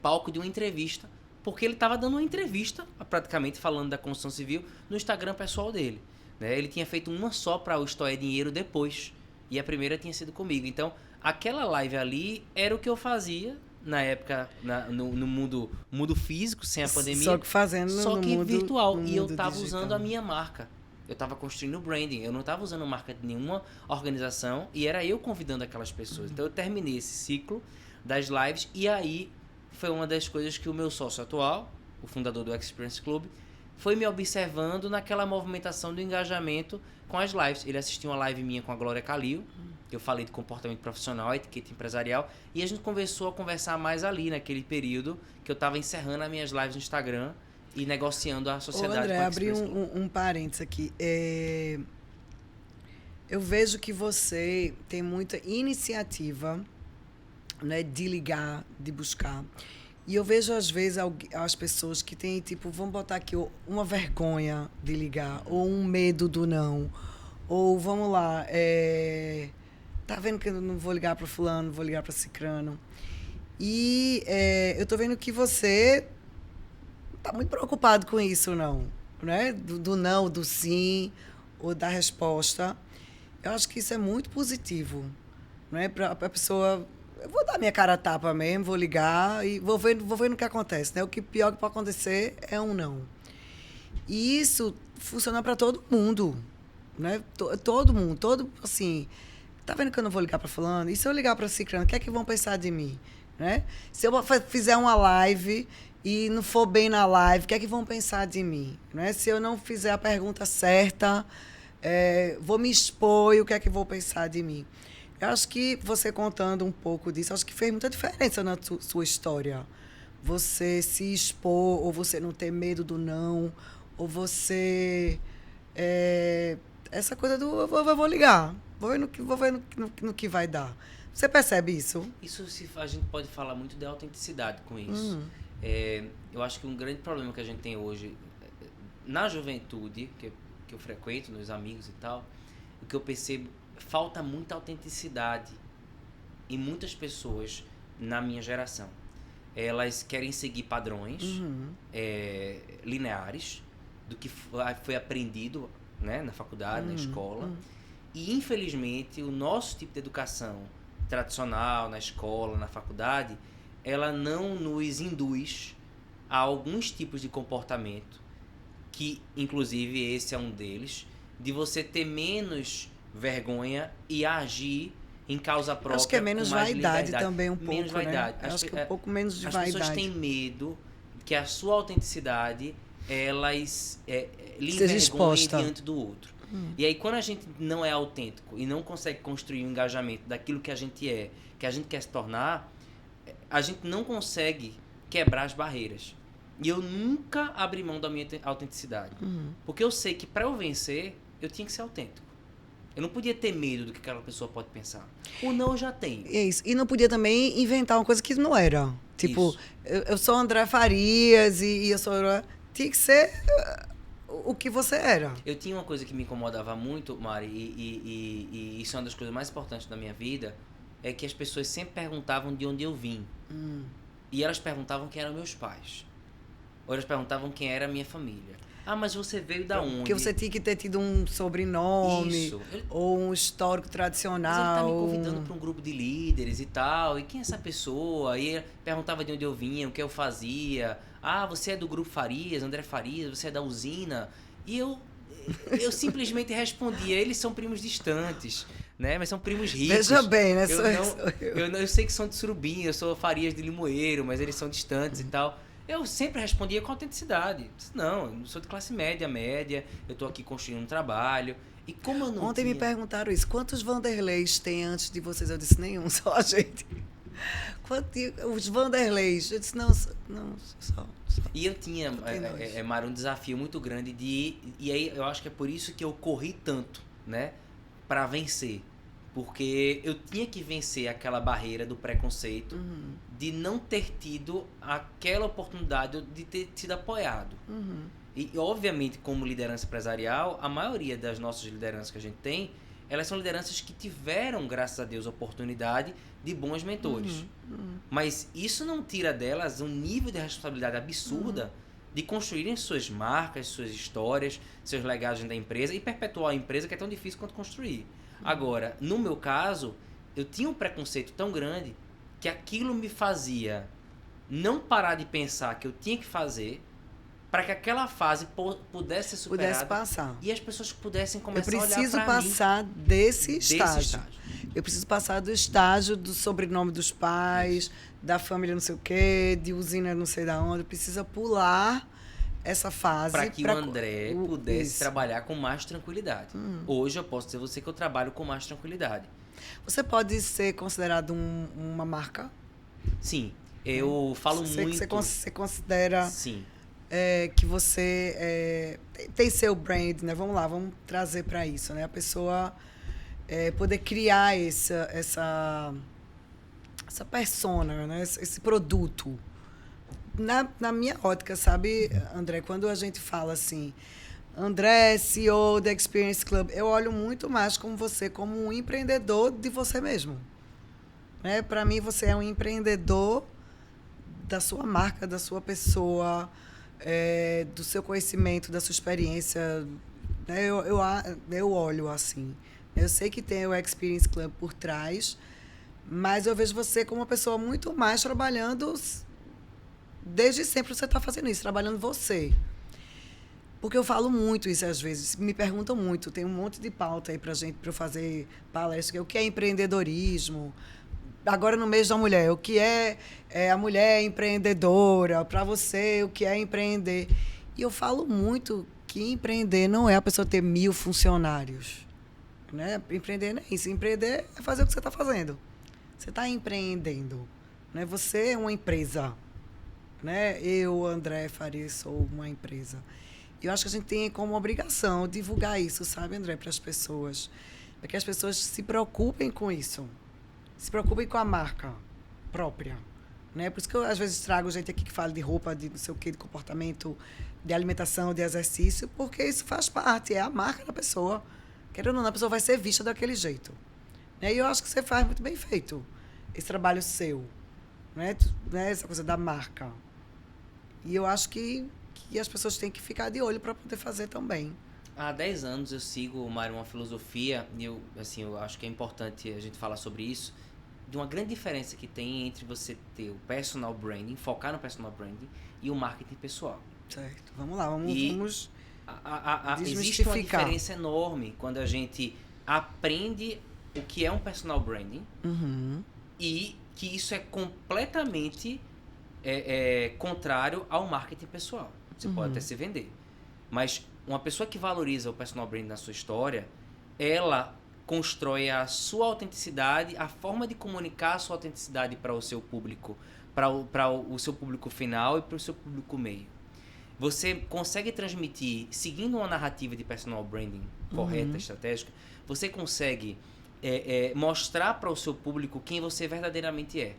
palco de uma entrevista, porque ele estava dando uma entrevista, praticamente falando da construção civil, no Instagram pessoal dele. Né? Ele tinha feito uma só para o Isto é Dinheiro depois, e a primeira tinha sido comigo. Então, aquela live ali era o que eu fazia na época, no mundo físico, sem a pandemia. Só que fazendo só no que mundo virtual. no E eu mundo tava digital. usando a minha marca. Eu tava construindo o branding. Eu não tava usando marca de nenhuma organização. E era eu convidando aquelas pessoas. Então eu terminei esse ciclo das lives. E aí foi uma das coisas que o meu sócio atual, o fundador do Experience Club, foi me observando naquela movimentação do engajamento com as lives. Ele assistiu uma live minha com a Glória Calil, que eu falei de comportamento profissional, etiqueta empresarial, e a gente começou a conversar mais ali, naquele período que eu estava encerrando as minhas lives no Instagram e negociando a sociedade. Ô, André, com a abri Experience Club. um parênteses aqui. Eu vejo que você tem muita iniciativa, né, de ligar, de buscar. E eu vejo, às vezes, as pessoas que têm, tipo, vamos botar aqui, uma vergonha de ligar, ou um medo do não. Ou, vamos lá, tá vendo que eu não vou ligar para fulano, vou ligar para cicrano. E eu tô vendo que você tá muito preocupado com isso, não. Né? Do não, do sim, ou da resposta. Eu acho que isso é muito positivo. Né? Para a pessoa... Eu vou dar minha cara a tapa mesmo, vou ligar e vou ver no que acontece, né? O que pior que pode acontecer é um não. E isso funciona para todo mundo, né? Todo mundo, assim, tá vendo que eu não vou ligar para fulano? E se eu ligar para ciclano, o que é que vão pensar de mim, né? Se eu fizer uma live e não for bem na live, o que é que vão pensar de mim, né? Se eu não fizer a pergunta certa, vou me expor e o que é que vão pensar de mim? Eu acho que você contando um pouco disso, acho que fez muita diferença na sua história. Você se expor, ou você não ter medo do não, ou você... essa coisa do eu vou ligar, vou ver no que vai dar. Você percebe isso? Isso a gente pode falar muito de autenticidade com isso. Eu acho que um grande problema que a gente tem hoje, na juventude, que eu frequento, nos amigos e tal, o que eu percebo, falta muita autenticidade em muitas pessoas na minha geração. Elas querem seguir padrões lineares do que foi aprendido, né, na faculdade, na escola. E, infelizmente, o nosso tipo de educação tradicional, na escola, na faculdade, ela não nos induz a alguns tipos de comportamento, que, inclusive, esse é um deles, de você ter menos vergonha e agir em causa própria. Acho que é menos com mais vaidade liberdade. também, um pouco, menos vaidade. né? Acho que um pouco menos de vaidade. As pessoas têm medo que a sua autenticidade, elas lhe seja envergonhem exposta diante do outro. E aí, quando a gente não é autêntico e não consegue construir um engajamento daquilo que a gente é, que a gente quer se tornar, a gente não consegue quebrar as barreiras. E eu nunca abri mão da minha autenticidade. Porque eu sei que para eu vencer, eu tinha que ser autêntico. Eu não podia ter medo do que aquela pessoa pode pensar. O não eu já tenho. É isso. E não podia também inventar uma coisa que não era. Tipo, eu sou André Farias e eu sou... Tinha que ser o que você era. Eu tinha uma coisa que me incomodava muito, Mari, e isso é uma das coisas mais importantes da minha vida, é que as pessoas sempre perguntavam de onde eu vim. E elas perguntavam quem eram meus pais. Ou elas perguntavam quem era a minha família. Ah, mas você veio da onde? Porque você tinha que ter tido um sobrenome, ou um histórico tradicional. Mas ele tá me convidando para um grupo de líderes e tal. E quem é essa pessoa? E perguntava de onde eu vinha, o que eu fazia. Ah, você é do grupo Farias, André Farias, você é da usina. E eu simplesmente respondia, eles são primos distantes, né? Mas são primos ricos. Veja bem, né? Eu sei que são de Surubim, eu sou Farias de Limoeiro, mas eles são distantes e tal. Eu sempre respondia com autenticidade. Não, eu sou de classe média, eu estou aqui construindo um trabalho. E como eu não Ontem me perguntaram isso. Quantos Vanderleis tem antes de vocês? Eu disse, nenhum, só a gente. Os Vanderleis. Eu disse, não, só. E eu tinha, Mara, um desafio muito grande e aí eu acho que é por isso que eu corri tanto, né? Para vencer. Porque eu tinha que vencer aquela barreira do preconceito de não ter tido aquela oportunidade de ter sido apoiado. E, obviamente, como liderança empresarial, a maioria das nossas lideranças que a gente tem, elas são lideranças que tiveram, graças a Deus, a oportunidade de bons mentores. Mas isso não tira delas um nível de responsabilidade absurda de construírem suas marcas, suas histórias, seus legados da empresa e perpetuar a empresa, que é tão difícil quanto construir. Agora, no meu caso, eu tinha um preconceito tão grande que aquilo me fazia não parar de pensar que eu tinha que fazer para que aquela fase pudesse ser superada. Pudesse passar. E as pessoas pudessem começar a olhar para mim. Eu preciso passar desse estágio. Eu preciso passar do estágio do sobrenome dos pais, da família não sei o quê, de usina não sei da onde. Precisa pular essa fase. Para que o André pudesse trabalhar com mais tranquilidade. Hoje eu posso dizer a você que eu trabalho com mais tranquilidade. Você pode ser considerado uma marca? Sim. Eu falo muito... Você considera... Sim. Que você tem seu brand, né? Vamos lá, vamos trazer para isso, né? A pessoa poder criar essa persona, né? Esse produto. Na minha ótica, sabe, André, quando a gente fala assim, André, CEO da Experience Club, eu olho muito mais como você, como um empreendedor de você mesmo. Né? Para mim, você é um empreendedor da sua marca, da sua pessoa, do seu conhecimento, da sua experiência. Né? Eu olho assim. Eu sei que tem o Experience Club por trás, mas eu vejo você como uma pessoa muito mais trabalhando... Desde sempre você está fazendo isso, trabalhando você. Porque eu falo muito isso às vezes, me perguntam muito, tem um monte de pauta aí para eu fazer palestra, o que é empreendedorismo? Agora no mês da mulher, o que é a mulher empreendedora? Para você, o que é empreender? E eu falo muito que empreender não é a pessoa ter 1000 funcionários. Né? Empreender não é isso, empreender é fazer o que você está fazendo. Você está empreendendo. Né? Você é uma empresa. Né? Eu, André Faria, sou uma empresa. E eu acho que a gente tem como obrigação divulgar isso, sabe, André, para as pessoas. Para que as pessoas se preocupem com isso. Se preocupem com a marca própria. Né? Por isso que eu, às vezes, trago gente aqui que fala de roupa, de não sei o quê, de comportamento, de alimentação, de exercício, porque isso faz parte, é a marca da pessoa. Querendo ou não, a pessoa vai ser vista daquele jeito. Né? E eu acho que você faz muito bem feito esse trabalho seu. Né? Essa coisa da marca. E eu acho que as pessoas têm que ficar de olho para poder fazer também. Há 10 anos eu sigo, Mário, uma filosofia, e eu acho que é importante a gente falar sobre isso, de uma grande diferença que tem entre você ter o personal branding, focar no personal branding, e o marketing pessoal. Certo. Vamos lá, vamos existe uma diferença enorme quando a gente aprende o que é um personal branding e que isso é completamente... contrário ao marketing pessoal. Você pode até se vender. Mas uma pessoa que valoriza o personal branding na sua história, ela constrói a sua autenticidade, a forma de comunicar a sua autenticidade para o seu público, para o seu público final e para o seu público meio. Você consegue transmitir, seguindo uma narrativa de personal branding correta, estratégica, você consegue mostrar para o seu público quem você verdadeiramente é.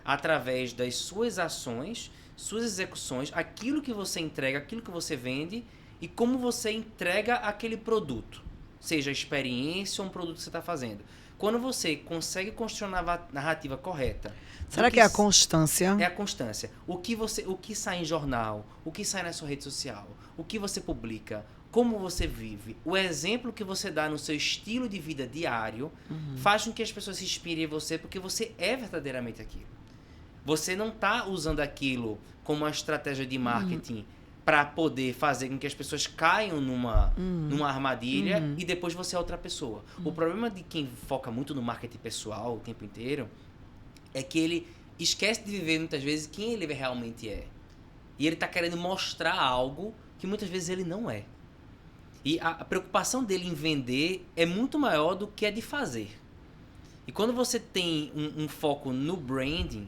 Através das suas ações, suas execuções, aquilo que você entrega, aquilo que você vende e como você entrega aquele produto, seja a experiência ou um produto que você está fazendo. Quando você consegue construir uma narrativa correta... Será que é a constância? É a constância. O que sai em jornal, o que sai na sua rede social, o que você publica, como você vive, o exemplo que você dá no seu estilo de vida diário, faz com que as pessoas se inspirem em você porque você é verdadeiramente aquilo. Você não está usando aquilo como uma estratégia de marketing para poder fazer com que as pessoas caiam numa armadilha e depois você é outra pessoa. O problema de quem foca muito no marketing pessoal o tempo inteiro é que ele esquece de viver muitas vezes quem ele realmente é. E ele está querendo mostrar algo que muitas vezes ele não é. E a preocupação dele em vender é muito maior do que a de fazer. E quando você tem um foco no branding,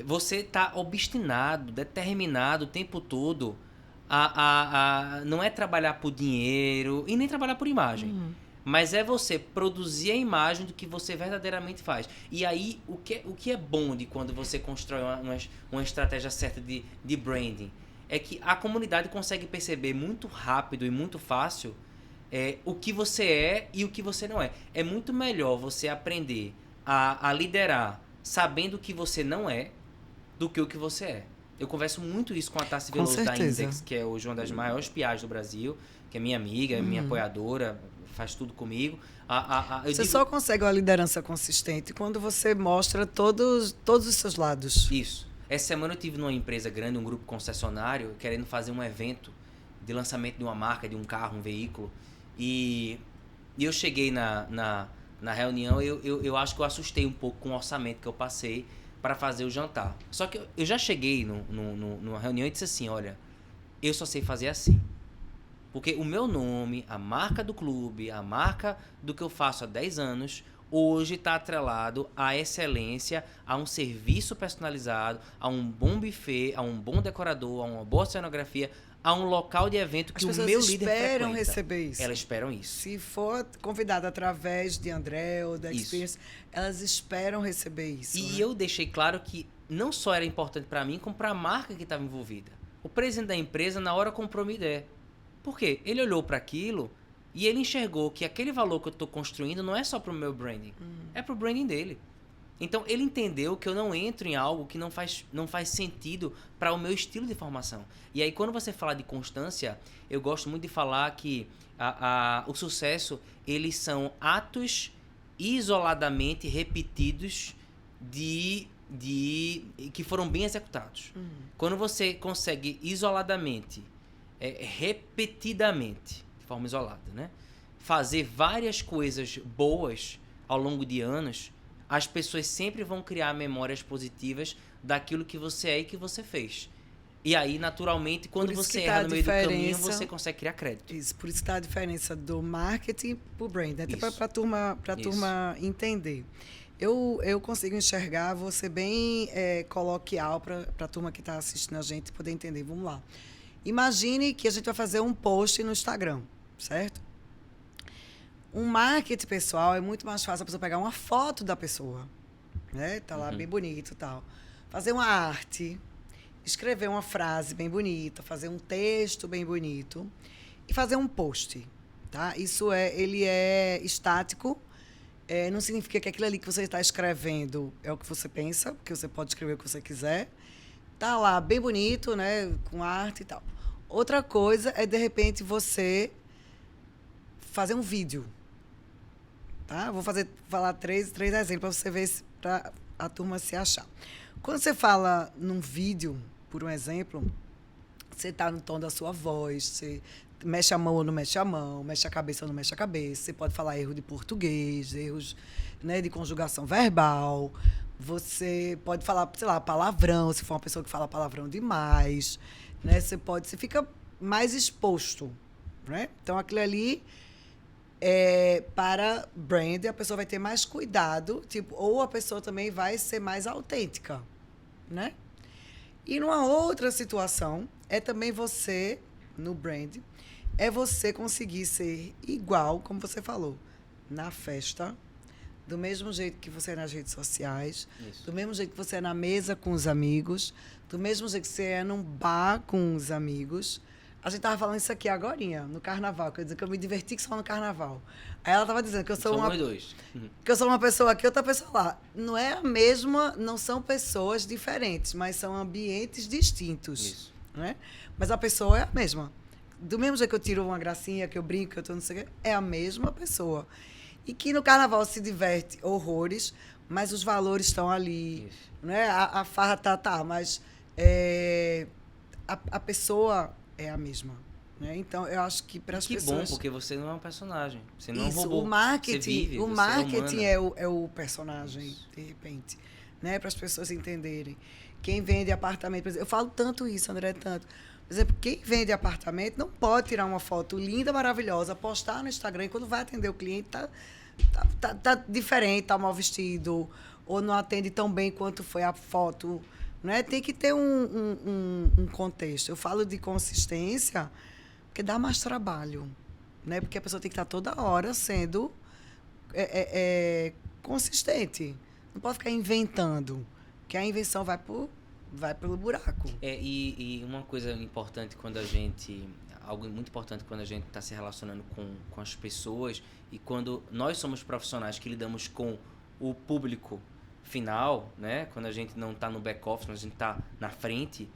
você está obstinado, determinado o tempo todo não é trabalhar por dinheiro e nem trabalhar por imagem. Mas é você produzir a imagem do que você verdadeiramente faz. E aí, o que é bom de quando você constrói uma estratégia certa de branding é que a comunidade consegue perceber muito rápido e muito fácil o que você é e o que você não é. É muito melhor você aprender a liderar sabendo o que você não é do que o que você é. Eu converso muito isso com a Tassi Com Veloso da certeza. Index, que é hoje uma das maiores PIAs do Brasil, que é minha amiga, minha apoiadora, faz tudo comigo. Eu Você digo só consegue uma liderança consistente quando você mostra todos os seus lados. isso. Essa semana eu tive numa empresa grande, um grupo concessionário, querendo fazer um evento de lançamento de uma marca, de um carro, um veículo. E eu cheguei na reunião, eu acho que eu assustei um pouco com o orçamento que eu passei para fazer o jantar. Só que eu já cheguei numa reunião e disse assim, olha, eu só sei fazer assim. Porque o meu nome, a marca do clube, a marca do que eu faço há 10 anos, hoje está atrelado à excelência, a um serviço personalizado, a um bom buffet, a um bom decorador, a uma boa cenografia, a um local de evento que o meu líder frequenta. As pessoas esperam receber isso. Elas esperam isso. Se for convidada através de André ou da Isso. Experience, elas esperam receber isso. E né? eu deixei claro que não só era importante para mim, como para a marca que estava envolvida. O presidente da empresa, na hora, comprou uma ideia. Por quê? Ele olhou para aquilo e ele enxergou que aquele valor que eu estou construindo não é só para o meu branding, é para o branding dele. Então, ele entendeu que eu não entro em algo que não faz sentido para o meu estilo de formação. E aí, quando você fala de constância, eu gosto muito de falar que o sucesso, eles são atos isoladamente repetidos que foram bem executados. Quando você consegue isoladamente, repetidamente, de forma isolada, né, fazer várias coisas boas ao longo de anos, as pessoas sempre vão criar memórias positivas daquilo que você é e que você fez. E aí, naturalmente, quando você erra no meio do caminho, você consegue criar crédito. Isso, por isso está a diferença do marketing para o brand, até para a turma entender. Eu consigo enxergar, vou ser bem coloquial para a turma que está assistindo a gente poder entender. Vamos lá. Imagine que a gente vai fazer um post no Instagram, certo? Um marketing pessoal é muito mais fácil a pessoa pegar uma foto da pessoa, né? Tá lá bem bonito e tal. Fazer uma arte, escrever uma frase bem bonita, fazer um texto bem bonito e fazer um post, tá? Ele é estático, não significa que aquilo ali que você está escrevendo é o que você pensa, porque você pode escrever o que você quiser. Tá lá bem bonito, né, com arte e tal. Outra coisa é, de repente, você fazer um vídeo. Tá? Vou falar três exemplos para você ver, para a turma se achar. Quando você fala num vídeo, por um exemplo, você está no tom da sua voz, você mexe a mão ou não mexe a mão, mexe a cabeça ou não mexe a cabeça, você pode falar erro de português, erros, né, de conjugação verbal, você pode falar, sei lá, palavrão, se for uma pessoa que fala palavrão demais, né, você fica mais exposto, né? Então, aquilo ali para brand, a pessoa vai ter mais cuidado, tipo, ou a pessoa também vai ser mais autêntica, né? E numa outra situação, é também você, no brand, é você conseguir ser igual, como você falou, na festa, do mesmo jeito que você é nas redes sociais, Isso. do mesmo jeito que você é na mesa com os amigos, do mesmo jeito que você é num bar com os amigos. A gente estava falando isso aqui agorinha, no carnaval, quer dizer que eu me diverti que só no carnaval. Aí ela estava dizendo que eu sou que eu sou uma pessoa aqui, outra pessoa lá. Não é a mesma, não são pessoas diferentes, mas são ambientes distintos. Isso. Né? Mas a pessoa é a mesma. Do mesmo jeito que eu tiro uma gracinha, que eu brinco, que eu tô não sei o quê, é a mesma pessoa. E que no carnaval se diverte horrores, mas os valores estão ali. Isso. Né? A farra tá, mas a pessoa é a mesma. Né? Então, eu acho que para as pessoas... Que bom, porque você não é um personagem. Você não é um Isso, robô. o marketing, você vive, o você marketing é é o personagem, Isso. de repente. Né? Para as pessoas entenderem. Quem vende apartamento... Por exemplo, eu falo tanto isso, André, tanto. Por exemplo, quem vende apartamento não pode tirar uma foto linda, maravilhosa, postar no Instagram e quando vai atender o cliente tá diferente, tá mal vestido, ou não atende tão bem quanto foi a foto. Né? Tem que ter um contexto. Eu falo de consistência porque dá mais trabalho. Né? Porque a pessoa tem que estar toda hora sendo consistente. Não pode ficar inventando, porque a invenção vai pelo buraco. E uma coisa importante algo muito importante quando a gente está se relacionando com as pessoas e quando nós somos profissionais que lidamos com o público final, né? Quando a gente não está no back-office, quando a gente está na frente,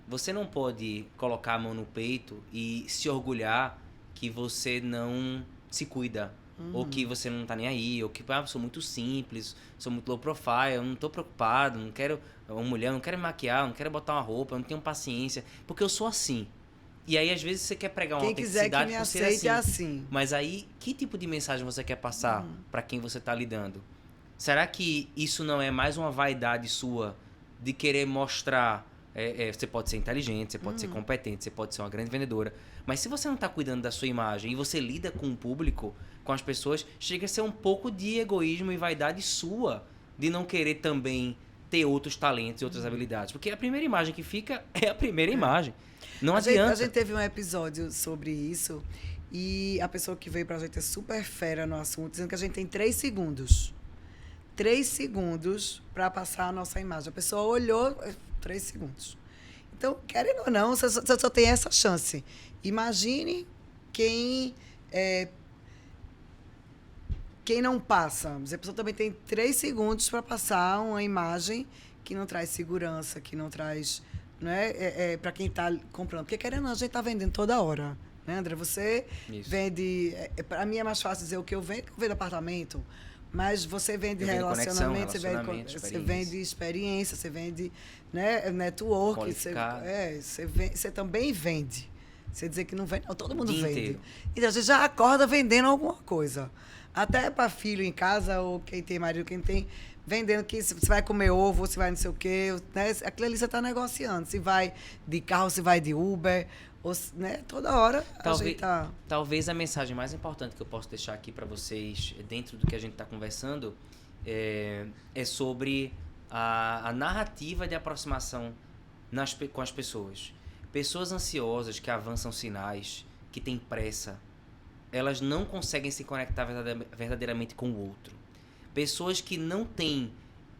você não pode colocar a mão no peito e se orgulhar que você não se cuida. Ou que você não tá nem aí, ou que sou muito simples, sou muito low profile, eu não tô preocupado, não quero uma mulher, não quero me maquiar, não quero botar uma roupa, eu não tenho paciência, porque eu sou assim. E aí, às vezes, você quer pregar uma Quem quiser que autenticidade me por ser aceite assim. é assim. Mas aí, que tipo de mensagem você quer passar para quem você tá lidando? Será que isso não é mais uma vaidade sua de querer mostrar... você pode ser inteligente, você pode ser competente, você pode ser uma grande vendedora. Mas se você não está cuidando da sua imagem e você lida com o público, com as pessoas, chega a ser um pouco de egoísmo e vaidade sua de não querer também ter outros talentos e outras habilidades. Porque a primeira imagem que fica é a primeira imagem. Não adianta. A gente teve um episódio sobre isso e a pessoa que veio pra gente é super fera no assunto, dizendo que a gente tem 3 segundos. 3 segundos para passar a nossa imagem. A pessoa olhou, 3 segundos. Então, querendo ou não, você só tem essa chance. Imagine quem não passa. A pessoa também tem 3 segundos para passar uma imagem que não traz segurança, que não traz... Não para quem está comprando. Porque, querendo ou não, a gente está vendendo toda hora. Né, André? Você vende... Para mim é mais fácil dizer o que eu vendo apartamento. Mas você vende relacionamento, você vende experiência, você vende, né, network. Você também vende. Você dizer que não vende, não, todo mundo vende. Inteiro. Então, você já acorda vendendo alguma coisa. Até para filho em casa, ou quem tem marido, quem tem... Vendendo que você vai comer ovo, se vai não sei o quê. Né? Aquilo ali você está negociando. Se vai de carro, se vai de Uber. Ou, né? Toda hora talvez a mensagem mais importante que eu posso deixar aqui para vocês, dentro do que a gente está conversando, é sobre a narrativa de aproximação com as pessoas. Pessoas ansiosas que avançam sinais, que têm pressa, elas não conseguem se conectar verdadeiramente com o outro. Pessoas que não têm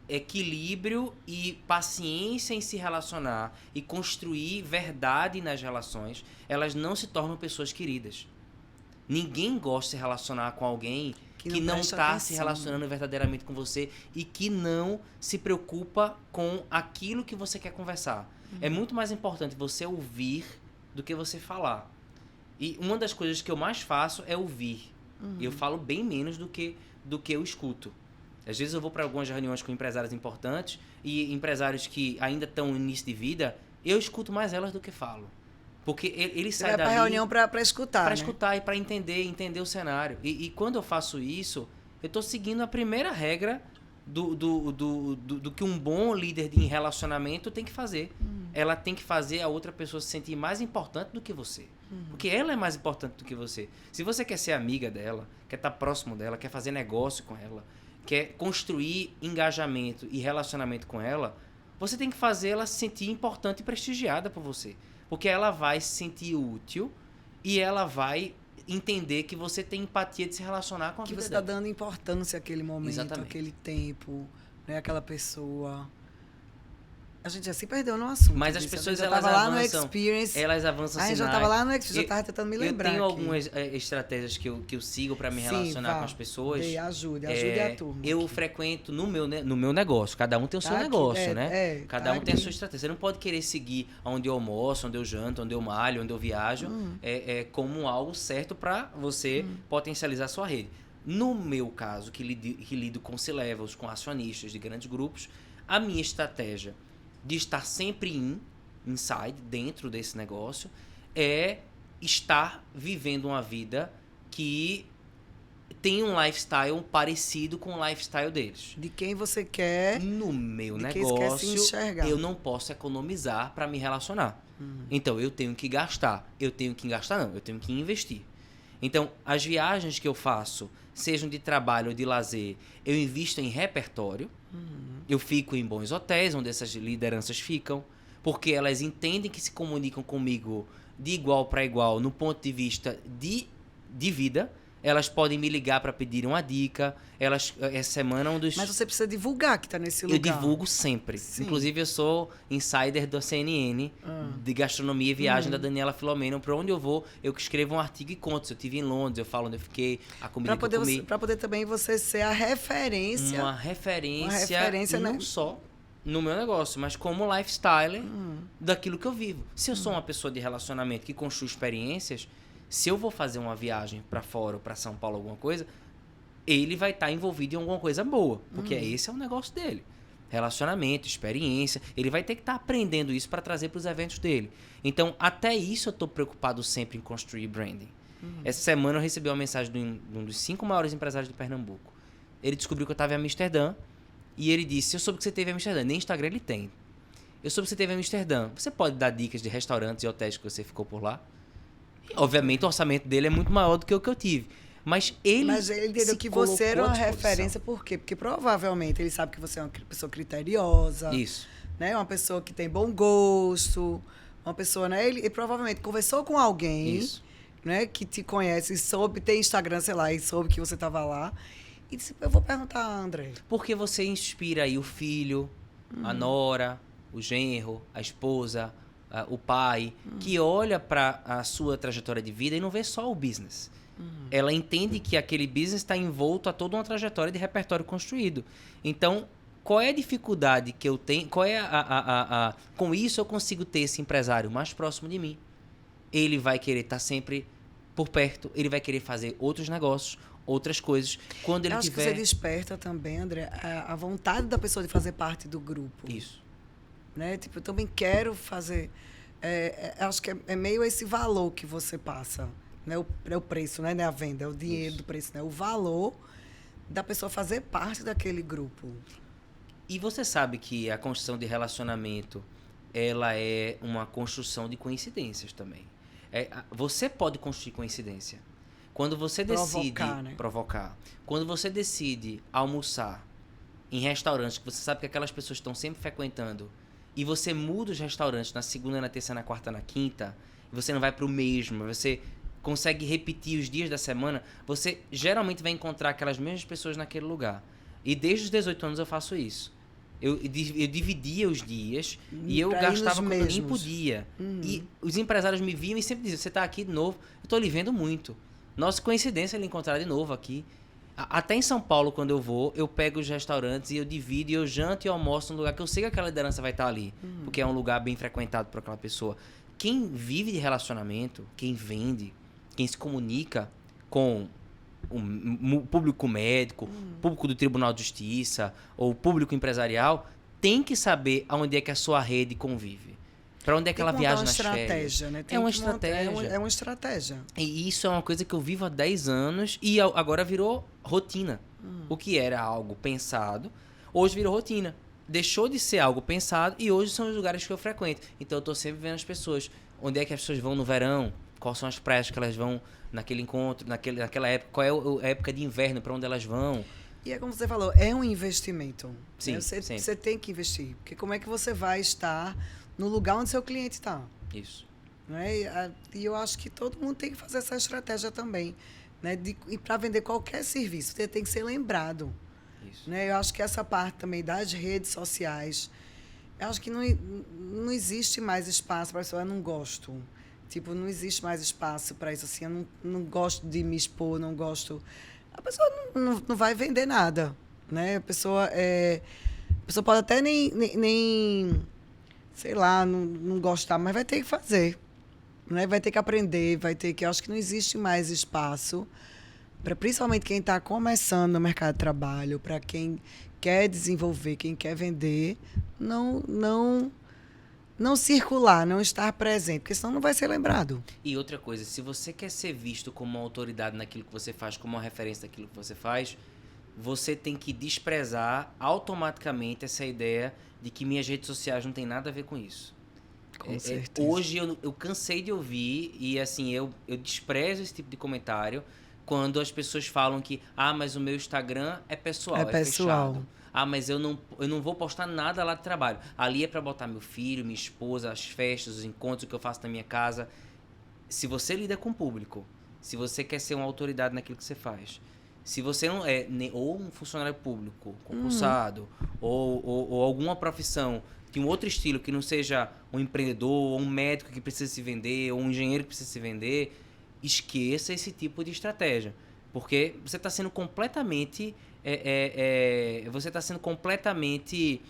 equilíbrio e paciência em se relacionar e construir verdade nas relações, elas não se tornam pessoas queridas. Ninguém gosta de se relacionar com alguém que não está se relacionando verdadeiramente com você e que não se preocupa com aquilo que você quer conversar. É muito mais importante você ouvir do que você falar. E uma das coisas que eu mais faço é ouvir. Eu falo bem menos do que eu escuto. Às vezes eu vou para algumas reuniões com empresários importantes e empresários que ainda estão no início de vida, eu escuto mais elas do que falo. Porque eles saem dali... Você vai para a reunião para escutar, para escutar e para entender o cenário. E quando eu faço isso, eu estou seguindo a primeira regra do que um bom líder de relacionamento tem que fazer. Ela tem que fazer a outra pessoa se sentir mais importante do que você. Porque ela é mais importante do que você. Se você quer ser amiga dela, quer estar próximo dela, quer fazer negócio com ela, quer construir engajamento e relacionamento com ela, você tem que fazer ela se sentir importante e prestigiada por você. Porque ela vai se sentir útil e ela vai entender que você tem empatia de se relacionar com a vida dela. Que você está dando importância àquele momento, Exatamente. àquele tempo, né, àquela pessoa. A gente já se perdeu no assunto. Mas as pessoas, elas lá avançam. No experience. Elas avançam sinais. Já estava lá no experience, eu estava tentando me lembrar. Eu tenho algumas estratégias que eu sigo para me relacionar com as pessoas. Ajude a turma. Eu frequento no meu negócio. Cada um tem o seu negócio, né? Cada um tem a sua estratégia. Você não pode querer seguir onde eu almoço, onde eu janto, onde eu malho, onde eu viajo, como algo certo para você potencializar a sua rede. No meu caso, que lido com C-levels, com acionistas de grandes grupos, a minha estratégia de estar sempre inside, dentro desse negócio, é estar vivendo uma vida que tem um lifestyle parecido com o lifestyle deles. De quem você quer. No meu negócio, eu não posso economizar para me relacionar. Então, eu tenho que gastar. Eu tenho que investir. Então, as viagens que eu faço, sejam de trabalho ou de lazer, eu invisto em repertório. Eu fico em bons hotéis, onde essas lideranças ficam, porque elas entendem que se comunicam comigo de igual para igual no ponto de vista de vida. Elas podem me ligar para pedir uma dica. Essa semana Mas você precisa divulgar que está nesse lugar. Eu divulgo sempre. Sim. Inclusive, eu sou insider da CNN, de gastronomia e viagem da Daniela Filomeno. Para onde eu vou, eu escrevo um artigo e conto. Se eu estive em Londres, eu falo onde eu fiquei, a comida que eu comi. Para poder também você ser a referência. Uma referência não né? só no meu negócio, mas como lifestyle daquilo que eu vivo. Se eu sou uma pessoa de relacionamento que construi experiências, se eu vou fazer uma viagem para fora ou para São Paulo, alguma coisa, ele vai estar envolvido em alguma coisa boa, porque esse é o negócio dele. Relacionamento, experiência, ele vai ter que estar aprendendo isso para trazer para os eventos dele. Então, até isso eu estou preocupado sempre em construir branding. Essa semana eu recebi uma mensagem de um dos 5 maiores empresários de Pernambuco. Ele descobriu que eu estava em Amsterdã e ele disse: eu soube que você teve em Amsterdã. Nem Instagram ele tem. Eu soube que você teve em Amsterdã. Você pode dar dicas de restaurantes e hotéis que você ficou por lá? E, obviamente o orçamento dele é muito maior do que o que eu tive. Mas ele entendeu que você era uma referência, por quê? Porque provavelmente ele sabe que você é uma pessoa criteriosa. Isso. Né? Uma pessoa que tem bom gosto. Uma pessoa, né? Ele provavelmente conversou com alguém, Isso. né? Que te conhece e soube, tem Instagram, sei lá, e soube que você estava lá. E disse: eu vou perguntar a André. Porque você inspira aí o filho, a nora, o genro, a esposa, o pai, que olha para a sua trajetória de vida e não vê só o business. Ela entende que aquele business está envolto a toda uma trajetória de repertório construído. Então, qual é a dificuldade que eu tenho? Qual é com isso eu consigo ter esse empresário mais próximo de mim. Ele vai querer estar sempre por perto, ele vai querer fazer outros negócios, outras coisas. Quando ele acho que você desperta também, André, a vontade da pessoa de fazer parte do grupo. Isso. Né? Tipo, eu também quero fazer. Acho que é meio esse valor que você passa. Né? É o preço, né? Não é a venda, é o dinheiro do preço. Né? O valor da pessoa fazer parte daquele grupo. E você sabe que a construção de relacionamento, ela é uma construção de coincidências também. Você pode construir coincidência. Quando você decide provocar, quando você decide almoçar em restaurantes que você sabe que aquelas pessoas estão sempre frequentando, e você muda os restaurantes na segunda, na terça, na quarta, na quinta, e você não vai para o mesmo, você consegue repetir os dias da semana, você geralmente vai encontrar aquelas mesmas pessoas naquele lugar. E desde os 18 anos eu faço isso. Eu dividia os dias e eu gastava quando eu nem podia. E os empresários me viam e sempre diziam: você está aqui de novo? Eu estou lhe vendo muito. Nossa, coincidência ele encontrar de novo aqui. Até em São Paulo, quando eu vou, eu pego os restaurantes e eu divido, e eu janto e almoço num lugar que eu sei que aquela liderança vai estar ali. Porque é um lugar bem frequentado por aquela pessoa. Quem vive de relacionamento, quem vende, quem se comunica com o público médico, público do Tribunal de Justiça ou público empresarial, tem que saber aonde é que a sua rede convive. Para onde é que ela viaja nas férias. Né? É uma estratégia. É uma estratégia. E isso é uma coisa que eu vivo há 10 anos e agora virou rotina. O que era algo pensado, hoje virou rotina. Deixou de ser algo pensado e hoje são os lugares que eu frequento. Então eu estou sempre vendo as pessoas. Onde é que as pessoas vão no verão? Quais são as praias que elas vão naquele encontro, naquela época? Qual é a época de inverno, para onde elas vão? E é como você falou, é um investimento. Sim, né? Você tem que investir. Porque como é que você vai estar no lugar onde seu cliente está? Isso. Né? E eu acho que todo mundo tem que fazer essa estratégia também. Né? E para vender qualquer serviço, você tem que ser lembrado. Isso. Né? Eu acho que essa parte também das redes sociais, eu acho que não existe mais espaço para a pessoa: eu não gosto. Tipo, não existe mais espaço para isso. Assim, eu não gosto de me expor, não gosto. A pessoa não vai vender nada. Né? A pessoa pode até nem sei lá, não gostar, mas vai ter que fazer. Né? Vai ter que aprender, vai ter que... Eu acho que não existe mais espaço para principalmente quem está começando no mercado de trabalho, para quem quer desenvolver, quem quer vender, não circular, não estar presente, porque senão não vai ser lembrado. E outra coisa, se você quer ser visto como uma autoridade naquilo que você faz, como uma referência daquilo que você faz, você tem que desprezar automaticamente essa ideia de que minhas redes sociais não tem nada a ver com isso. Com certeza. Hoje eu cansei de ouvir e assim, eu desprezo esse tipo de comentário quando as pessoas falam que mas o meu Instagram é pessoal, é fechado. Mas eu não vou postar nada lá de trabalho. Ali é para botar meu filho, minha esposa, as festas, os encontros, o que eu faço na minha casa. Se você lida com o público, se você quer ser uma autoridade naquilo que você faz, se você não é ou um funcionário público concursado, ou alguma profissão de um outro estilo que não seja um empreendedor, ou um médico que precisa se vender, ou um engenheiro que precisa se vender, esqueça esse tipo de estratégia. Porque você está sendo completamente... você está sendo completamente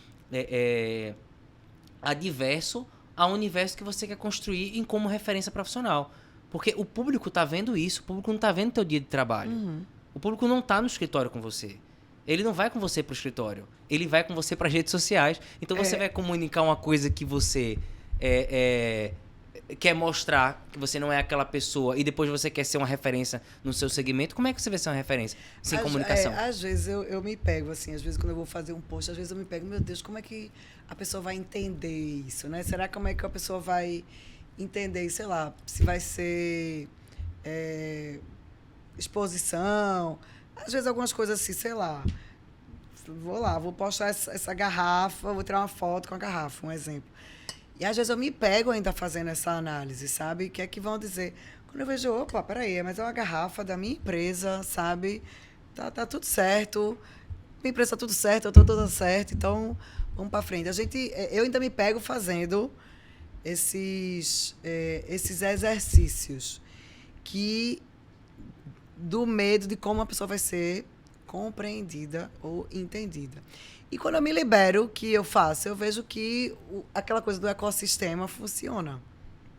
adverso ao universo que você quer construir em como referência profissional. Porque o público tá vendo isso, o público não tá vendo teu dia de trabalho. O público não tá no escritório com você. Ele não vai com você pro escritório. Ele vai com você para as redes sociais. Então você vai comunicar uma coisa que você quer mostrar que você não é aquela pessoa e depois você quer ser uma referência no seu segmento. Como é que você vai ser uma referência sem comunicação? Às vezes eu me pego, assim, às vezes quando eu vou fazer um post, às vezes eu me pego, meu Deus, como é que a pessoa vai entender isso, né? Será como é que a pessoa vai entender, sei lá, se vai ser exposição, às vezes algumas coisas assim, sei lá. Vou postar essa garrafa, vou tirar uma foto com a garrafa, um exemplo. E às vezes eu me pego ainda fazendo essa análise, sabe? O que é que vão dizer? Quando eu vejo, opa, peraí, mas é uma garrafa da minha empresa, sabe? Tá tudo certo, minha empresa tá tudo certo, eu tô tudo certo, então vamos para frente. Eu ainda me pego fazendo esses exercícios do medo de como a pessoa vai ser compreendida ou entendida. E quando eu me libero, o que eu faço? Eu vejo que aquela coisa do ecossistema funciona,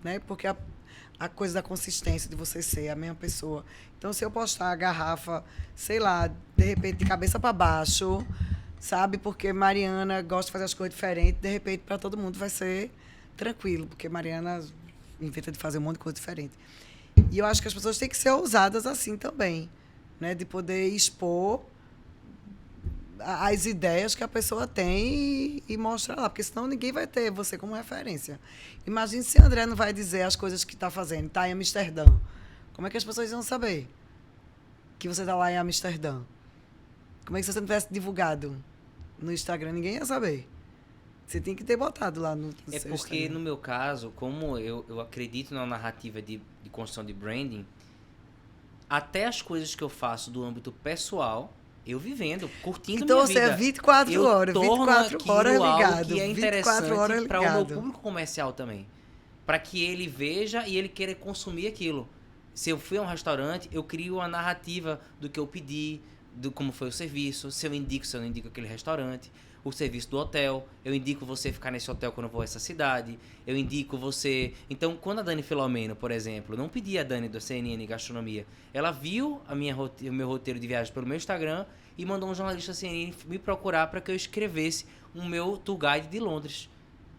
né? Porque a coisa da consistência de você ser a mesma pessoa. Então, se eu postar a garrafa, sei lá, de repente de cabeça para baixo, sabe? Porque Mariana gosta de fazer as coisas diferentes, de repente para todo mundo vai ser tranquilo, porque Mariana inventa de fazer um monte de coisa diferente. E eu acho que as pessoas têm que ser ousadas assim também, né? De poder expor as ideias que a pessoa tem e mostrar lá, porque senão ninguém vai ter você como referência. Imagine se André não vai dizer as coisas que está fazendo, está em Amsterdã. Como é que as pessoas vão saber que você está lá em Amsterdã? Como é que se você não tivesse divulgado no Instagram, ninguém ia saber. Você tem que ter botado lá no seu porque, Instagram. No meu caso, como eu acredito na narrativa de construção de branding, até as coisas que eu faço do âmbito pessoal, eu vivendo, curtindo então, minha vida. Então você é 24 horas, 24 horas ligado. Que é 24 interessante horas para o meu público comercial também. Para que ele veja e ele queira consumir aquilo. Se eu fui a um restaurante, eu crio uma narrativa do que eu pedi, do como foi o serviço, se eu não indico aquele restaurante, o serviço do hotel, eu indico você ficar nesse hotel quando eu vou a essa cidade, eu indico você... Então, quando a Dani Filomeno, por exemplo, não pedi a Dani do CNN Gastronomia, ela viu o meu roteiro de viagem pelo meu Instagram e mandou um jornalista CNN me procurar para que eu escrevesse o meu tour guide de Londres,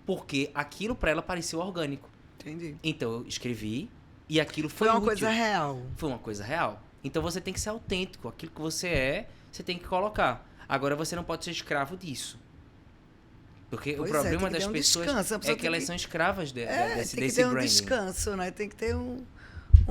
porque aquilo para ela pareceu orgânico. Entendi. Então, eu escrevi e aquilo foi uma útil. Coisa real. Foi uma coisa real. Então, você tem que ser autêntico. Aquilo que você tem que colocar. Agora, você não pode ser escravo disso. Porque o problema das pessoas é que elas são escravas desse tem que ter um branding. Descanso, né? Tem que ter um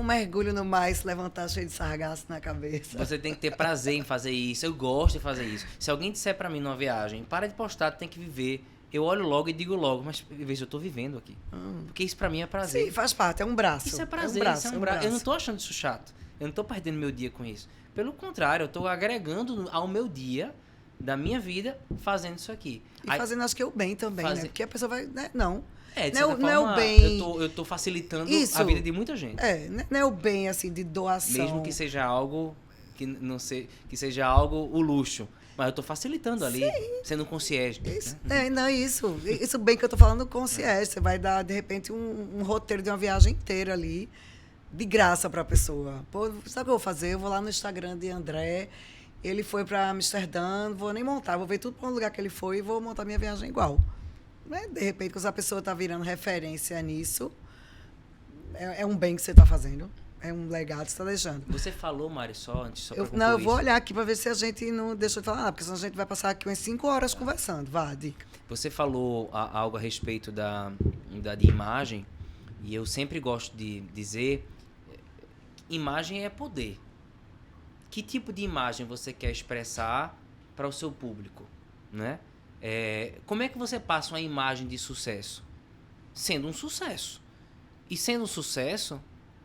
mergulho no mar, se levantar cheio de sargaço na cabeça. Você tem que ter prazer em fazer isso. Eu gosto de fazer isso. Se alguém disser pra mim numa viagem, para de postar, tu tem que viver. Eu olho logo e digo logo, mas veja, eu tô vivendo aqui. Porque isso pra mim é prazer. Sim, faz parte, é um braço. Isso é prazer, isso é um braço. Eu não tô achando isso chato. Eu não tô perdendo meu dia com isso. Pelo contrário, eu tô agregando ao meu dia da minha vida fazendo isso aqui. E fazendo, acho que o bem também, né? Porque a pessoa vai... Né? Não. Não é o bem... Eu tô facilitando a vida de muita gente. Não é o bem, assim, de doação. Mesmo que seja algo... Que seja algo o luxo. Mas eu tô facilitando ali, sendo concierge. Isso, Isso bem que eu tô falando concierge. Você vai dar, de repente, um roteiro de uma viagem inteira ali, de graça pra pessoa. Pô, sabe o que eu vou fazer? Eu vou lá no Instagram de André... Ele foi para Amsterdã, não vou nem montar, vou ver tudo para um lugar que ele foi e vou montar minha viagem igual. Né? De repente, quando a pessoa está virando referência nisso, é um bem que você está fazendo, é um legado que você está deixando. Você falou, Mari, só eu vou olhar aqui para ver se a gente não deixa de falar nada, porque senão a gente vai passar aqui umas 5 horas conversando. Vá, dica. Você falou algo a respeito de imagem, e eu sempre gosto de dizer, imagem é poder. Que tipo de imagem você quer expressar para o seu público, né? Como é que você passa uma imagem de sucesso? Sendo um sucesso. E sendo um sucesso,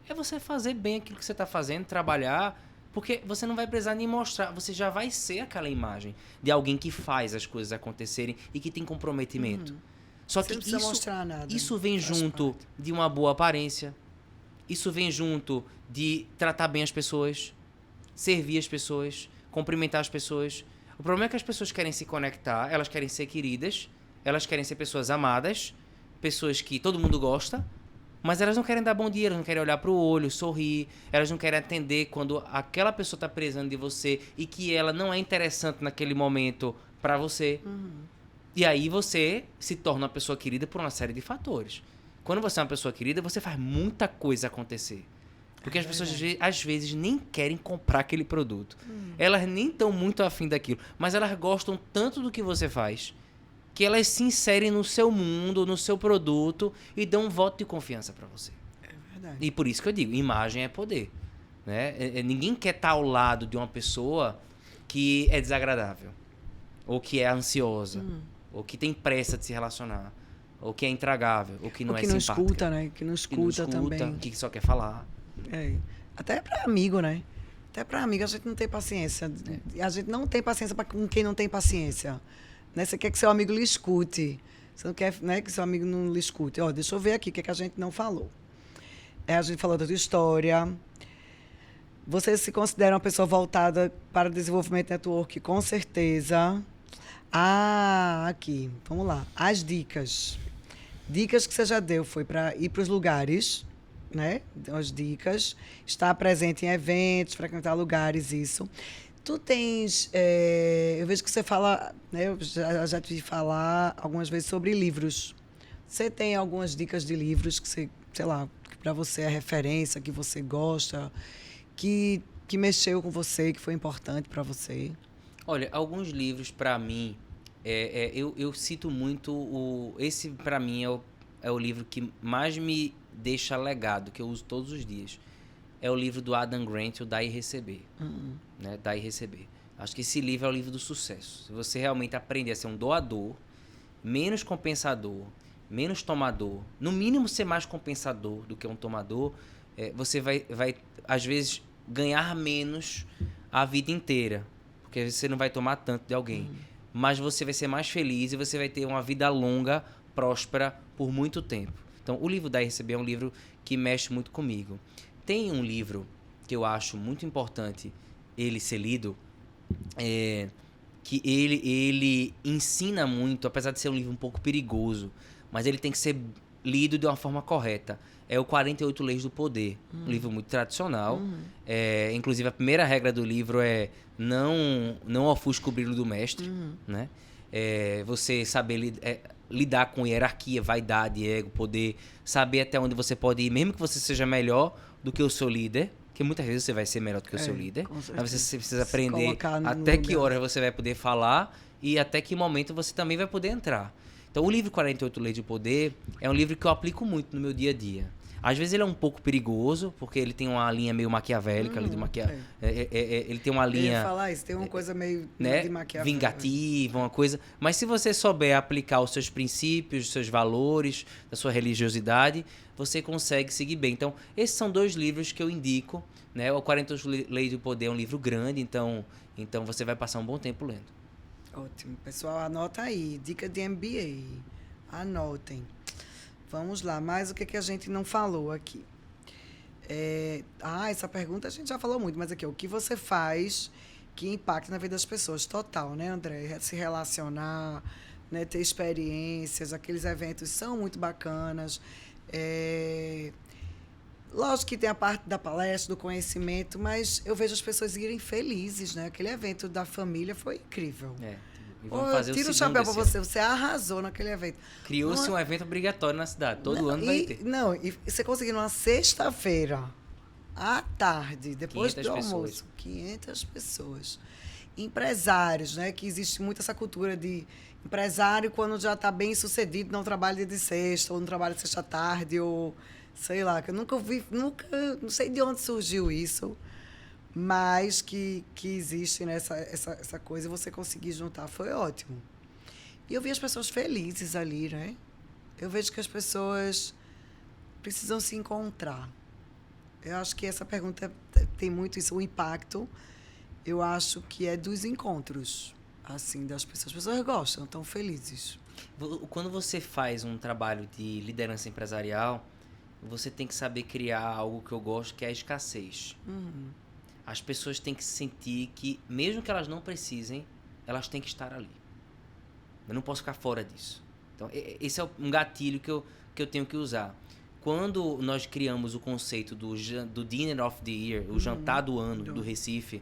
é você fazer bem aquilo que você está fazendo, trabalhar, porque você não vai precisar nem mostrar, você já vai ser aquela imagem de alguém que faz as coisas acontecerem e que tem comprometimento. Só que isso vem junto de uma boa aparência, isso vem junto de tratar bem as pessoas, servir as pessoas, cumprimentar as pessoas. O problema é que as pessoas querem se conectar, elas querem ser queridas, Elas querem ser pessoas amadas, pessoas que todo mundo gosta, mas elas não querem dar bom dia, elas não querem olhar pro olho, sorrir, elas não querem atender quando aquela pessoa tá precisando de você e que ela não é interessante naquele momento para você. E aí você se torna uma pessoa querida por uma série de fatores. Quando você é uma pessoa querida, você faz muita coisa acontecer. Porque as pessoas, às vezes, nem querem comprar aquele produto. Elas nem estão muito afim daquilo. Mas elas gostam tanto do que você faz que elas se inserem no seu mundo, no seu produto e dão um voto de confiança para você. É verdade. E por isso que eu digo, imagem é poder. Né? Ninguém quer estar ao lado de uma pessoa que é desagradável. Ou que é ansiosa. Ou que tem pressa de se relacionar. Ou que é intragável. Ou que não é simpática. Que não escuta, né? Que não escuta também. Que só quer falar. Até para amigo, né? Até para amigo a gente não tem paciência. A gente não tem paciência com quem não tem paciência. Né? Você quer que seu amigo lhe escute. Você não quer, né, que seu amigo não lhe escute. Ó, deixa eu ver aqui o que, é que a gente não falou. A gente falou da tua história. Você se considera uma pessoa voltada para desenvolvimento network? Com certeza. Aqui. Vamos lá. As dicas. Dicas que você já deu foi para ir para os lugares, né? As dicas. Estar presente em eventos, frequentar lugares, isso. Tu tens... eu vejo que você fala... Né, eu já te vi falar algumas vezes sobre livros. Você tem algumas dicas de livros que você, sei lá, que para você é referência, que você gosta, que mexeu com você, que foi importante para você? Olha, alguns livros para mim... eu cito muito... Esse, para mim, é o livro que mais me deixa legado, que eu uso todos os dias. É o livro do Adam Grant, o Dar e Receber. Né? Dar e Receber. Acho que esse livro é o livro do sucesso. Se você realmente aprender a ser um doador, menos compensador, menos tomador, no mínimo ser mais compensador do que um tomador, você vai, às vezes, ganhar menos a vida inteira. Porque você não vai tomar tanto de alguém. Mas você vai ser mais feliz e você vai ter uma vida longa, próspera, por muito tempo. Então, o livro Dar e Receber é um livro que mexe muito comigo. Tem um livro que eu acho muito importante ele ser lido, que ele ensina muito, apesar de ser um livro um pouco perigoso, mas ele tem que ser lido de uma forma correta. É o 48 Leis do Poder, um livro muito tradicional. Inclusive, a primeira regra do livro é não ofusque o brilho do mestre. Né? Você saber lidar com hierarquia, vaidade, ego, poder, saber até onde você pode ir, mesmo que você seja melhor do que o seu líder, que muitas vezes você vai ser melhor do que o seu líder, mas você precisa aprender até que hora você vai poder falar e até que momento você também vai poder entrar. Então, o livro 48 Leis do Poder é um livro que eu aplico muito no meu dia a dia. Às vezes ele é um pouco perigoso, porque ele tem uma linha meio maquiavélica ali do ele tem uma linha... Eu ia falar isso, tem uma coisa meio né, de maquiavélica. Vingativa, uma coisa... Mas se você souber aplicar os seus princípios, os seus valores, a sua religiosidade, você consegue seguir bem. Então, esses são dois livros que eu indico. Né? O 48 Leis do Poder é um livro grande, então você vai passar um bom tempo lendo. Ótimo. Pessoal, anota aí. Dica de MBA. Anotem. Vamos lá, mais o que a gente não falou aqui? Essa pergunta a gente já falou muito, mas aqui, o que você faz que impacta na vida das pessoas? Total, né, André? Se relacionar, né, ter experiências, aqueles eventos são muito bacanas. Lógico que tem a parte da palestra, do conhecimento, mas eu vejo as pessoas irem felizes, né? Aquele evento da família foi incrível. E vamos fazer tira o chapéu para você arrasou naquele evento. Criou-se um evento obrigatório na cidade, todo ano vai ter. E você conseguiu numa sexta-feira, à tarde, depois do almoço, 500 pessoas. Empresários, né? Que existe muito essa cultura de empresário quando já está bem sucedido, não trabalha de sexta, ou não trabalha de sexta à tarde, ou sei lá, que eu nunca não sei de onde surgiu isso. Mas que existe, né, essa coisa, e você conseguir juntar, foi ótimo. E eu vi as pessoas felizes ali, né? Eu vejo que as pessoas precisam se encontrar. Eu acho que essa pergunta tem muito isso, o impacto, eu acho que é dos encontros, assim, das pessoas. As pessoas gostam, estão felizes. Quando você faz um trabalho de liderança empresarial, você tem que saber criar algo que eu gosto, que é a escassez. As pessoas têm que sentir que, mesmo que elas não precisem, elas têm que estar ali. Eu não posso ficar fora disso. Então, esse é um gatilho que eu tenho que usar. Quando nós criamos o conceito do Dinner of the Year, o jantar do ano do Recife,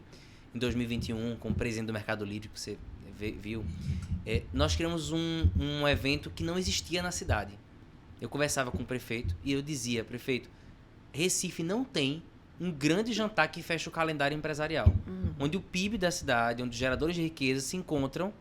em 2021, com o presidente do Mercado Livre, que você viu, nós criamos um evento que não existia na cidade. Eu conversava com o prefeito e eu dizia, prefeito, Recife não tem um grande jantar que fecha o calendário empresarial, onde o PIB da cidade, onde os geradores de riqueza se encontram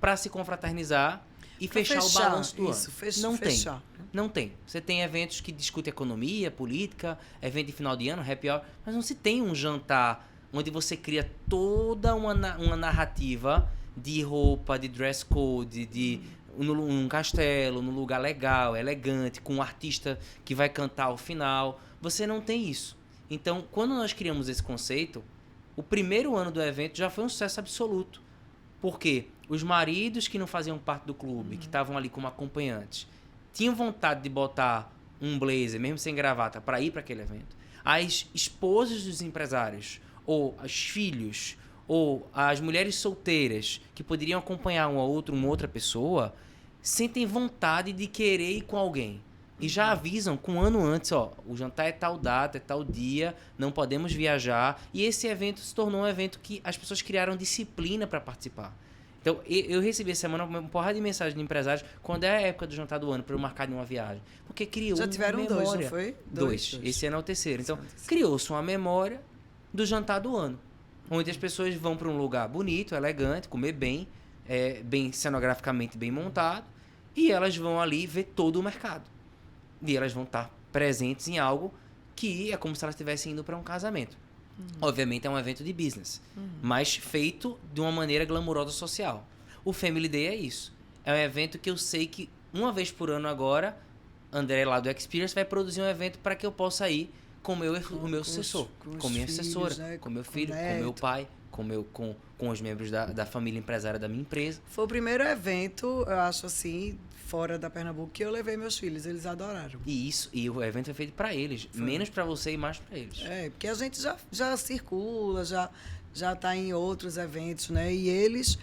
para se confraternizar e fechar o balanço do ano. Não tem. Não tem. Você tem eventos que discutem economia, política, evento de final de ano, happy hour, mas não se tem um jantar onde você cria toda uma narrativa de roupa, de dress code, de num castelo, num lugar legal, elegante, com um artista que vai cantar ao final. Você não tem isso. Então, quando nós criamos esse conceito, o primeiro ano do evento já foi um sucesso absoluto. Por quê? Os maridos que não faziam parte do clube, que estavam ali como acompanhantes, tinham vontade de botar um blazer, mesmo sem gravata, para ir para aquele evento. As esposas dos empresários, ou os filhos, ou as mulheres solteiras, que poderiam acompanhar uma outra pessoa, sentem vontade de querer ir com alguém. E já avisam com um ano antes, ó, o jantar é tal data, é tal dia, não podemos viajar. E esse evento se tornou um evento que as pessoas criaram disciplina para participar. Então, eu recebi essa semana uma porrada de mensagens de empresários quando é a época do jantar do ano para eu marcar em uma viagem. Porque criou uma memória. Já tiveram dois, não foi? Dois. Esse ano é o terceiro. Então, criou-se uma memória do jantar do ano, onde as pessoas vão para um lugar bonito, elegante, comer bem, bem cenograficamente bem montado, e elas vão ali ver todo o mercado. E elas vão estar presentes em algo que é como se elas estivessem indo para um casamento. Obviamente é um evento de business, mas feito de uma maneira glamurosa social. O Family Day é isso. É um evento que eu sei que uma vez por ano agora, André lá do Experience vai produzir um evento para que eu possa ir com o meu sucessor, com minha assessora, né? Com meu filho, com meu pai, com os membros da família empresária da minha empresa. Foi o primeiro evento, eu acho assim, fora da Pernambuco, que eu levei meus filhos. Eles adoraram. E o evento é feito para eles. Foi. Menos para você e mais para eles. Porque a gente já circula, já tá em outros eventos, né? E eles,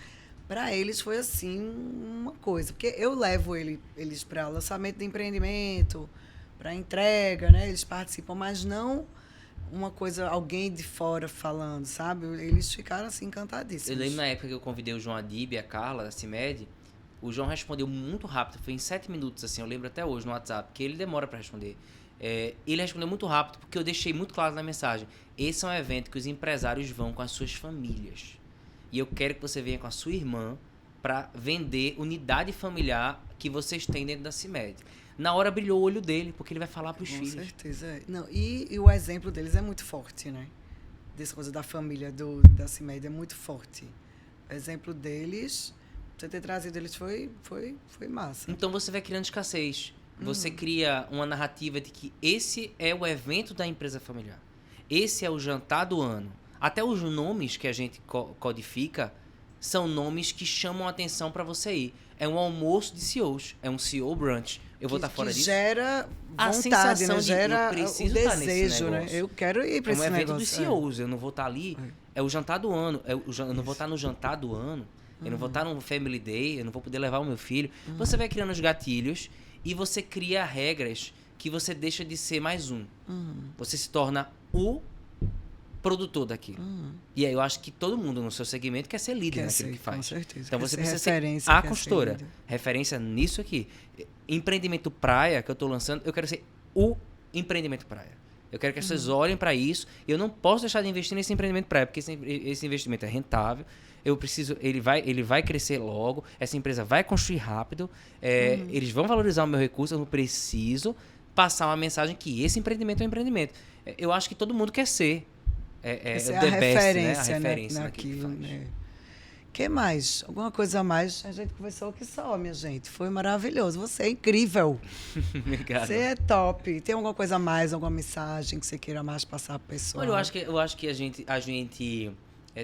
para eles foi assim uma coisa. Porque eu levo eles para lançamento de empreendimento, para entrega, né? Eles participam, mas não uma coisa, alguém de fora falando, sabe? Eles ficaram assim encantadíssimos. Eu lembro na época que eu convidei o João Adib e a Carla, da CIMED, o João respondeu muito rápido, foi em 7 minutos, assim, eu lembro até hoje no WhatsApp, que ele demora para responder. Ele respondeu muito rápido, porque eu deixei muito claro na mensagem. Esse é um evento que os empresários vão com as suas famílias. E eu quero que você venha com a sua irmã para vender unidade familiar que vocês têm dentro da CIMED. Na hora brilhou o olho dele, porque ele vai falar para os filhos. Com certeza. Não, e o exemplo deles é muito forte, né? Dessa coisa da família da CIMED é muito forte. O exemplo deles, você ter trazido eles foi massa. Então você vai criando escassez. Você cria uma narrativa de que esse é o evento da empresa familiar. Esse é o jantar do ano. Até os nomes que a gente codifica são nomes que chamam a atenção para você ir. É um almoço de CEOs, é um CEO brunch. Eu vou estar fora disso. Gera a vontade, sensação né? Gera de eu preciso o estar desejo, nesse né? Eu quero ir para esse negócio. É um evento dos CEOs, eu não vou estar ali. É o jantar do ano, eu não vou estar no jantar do ano, eu não vou estar no Family Day, eu não vou poder levar o meu filho. Você vai criando os gatilhos e você cria regras que você deixa de ser mais um. Você se torna o produtor daquilo. E aí eu acho que todo mundo no seu segmento quer ser líder naquilo que faz. Com certeza. Então você precisa ser a consultora. Referência nisso aqui. Empreendimento praia que eu estou lançando, eu quero ser o empreendimento praia. Eu quero que as pessoas olhem para isso. E eu não posso deixar de investir nesse empreendimento praia, porque esse investimento é rentável. Ele vai crescer logo. Essa empresa vai construir rápido. Eles vão valorizar o meu recurso. Eu não preciso passar uma mensagem que esse empreendimento é um empreendimento. Eu acho que todo mundo quer ser. Essa é a referência, né? Naquilo, né? Que mais? Alguma coisa a mais? A gente conversou que só, minha gente. Foi maravilhoso. Você é incrível. Obrigado. Você é top. Tem alguma coisa a mais, alguma mensagem que você queira mais passar para a pessoa? Olha, eu acho que a gente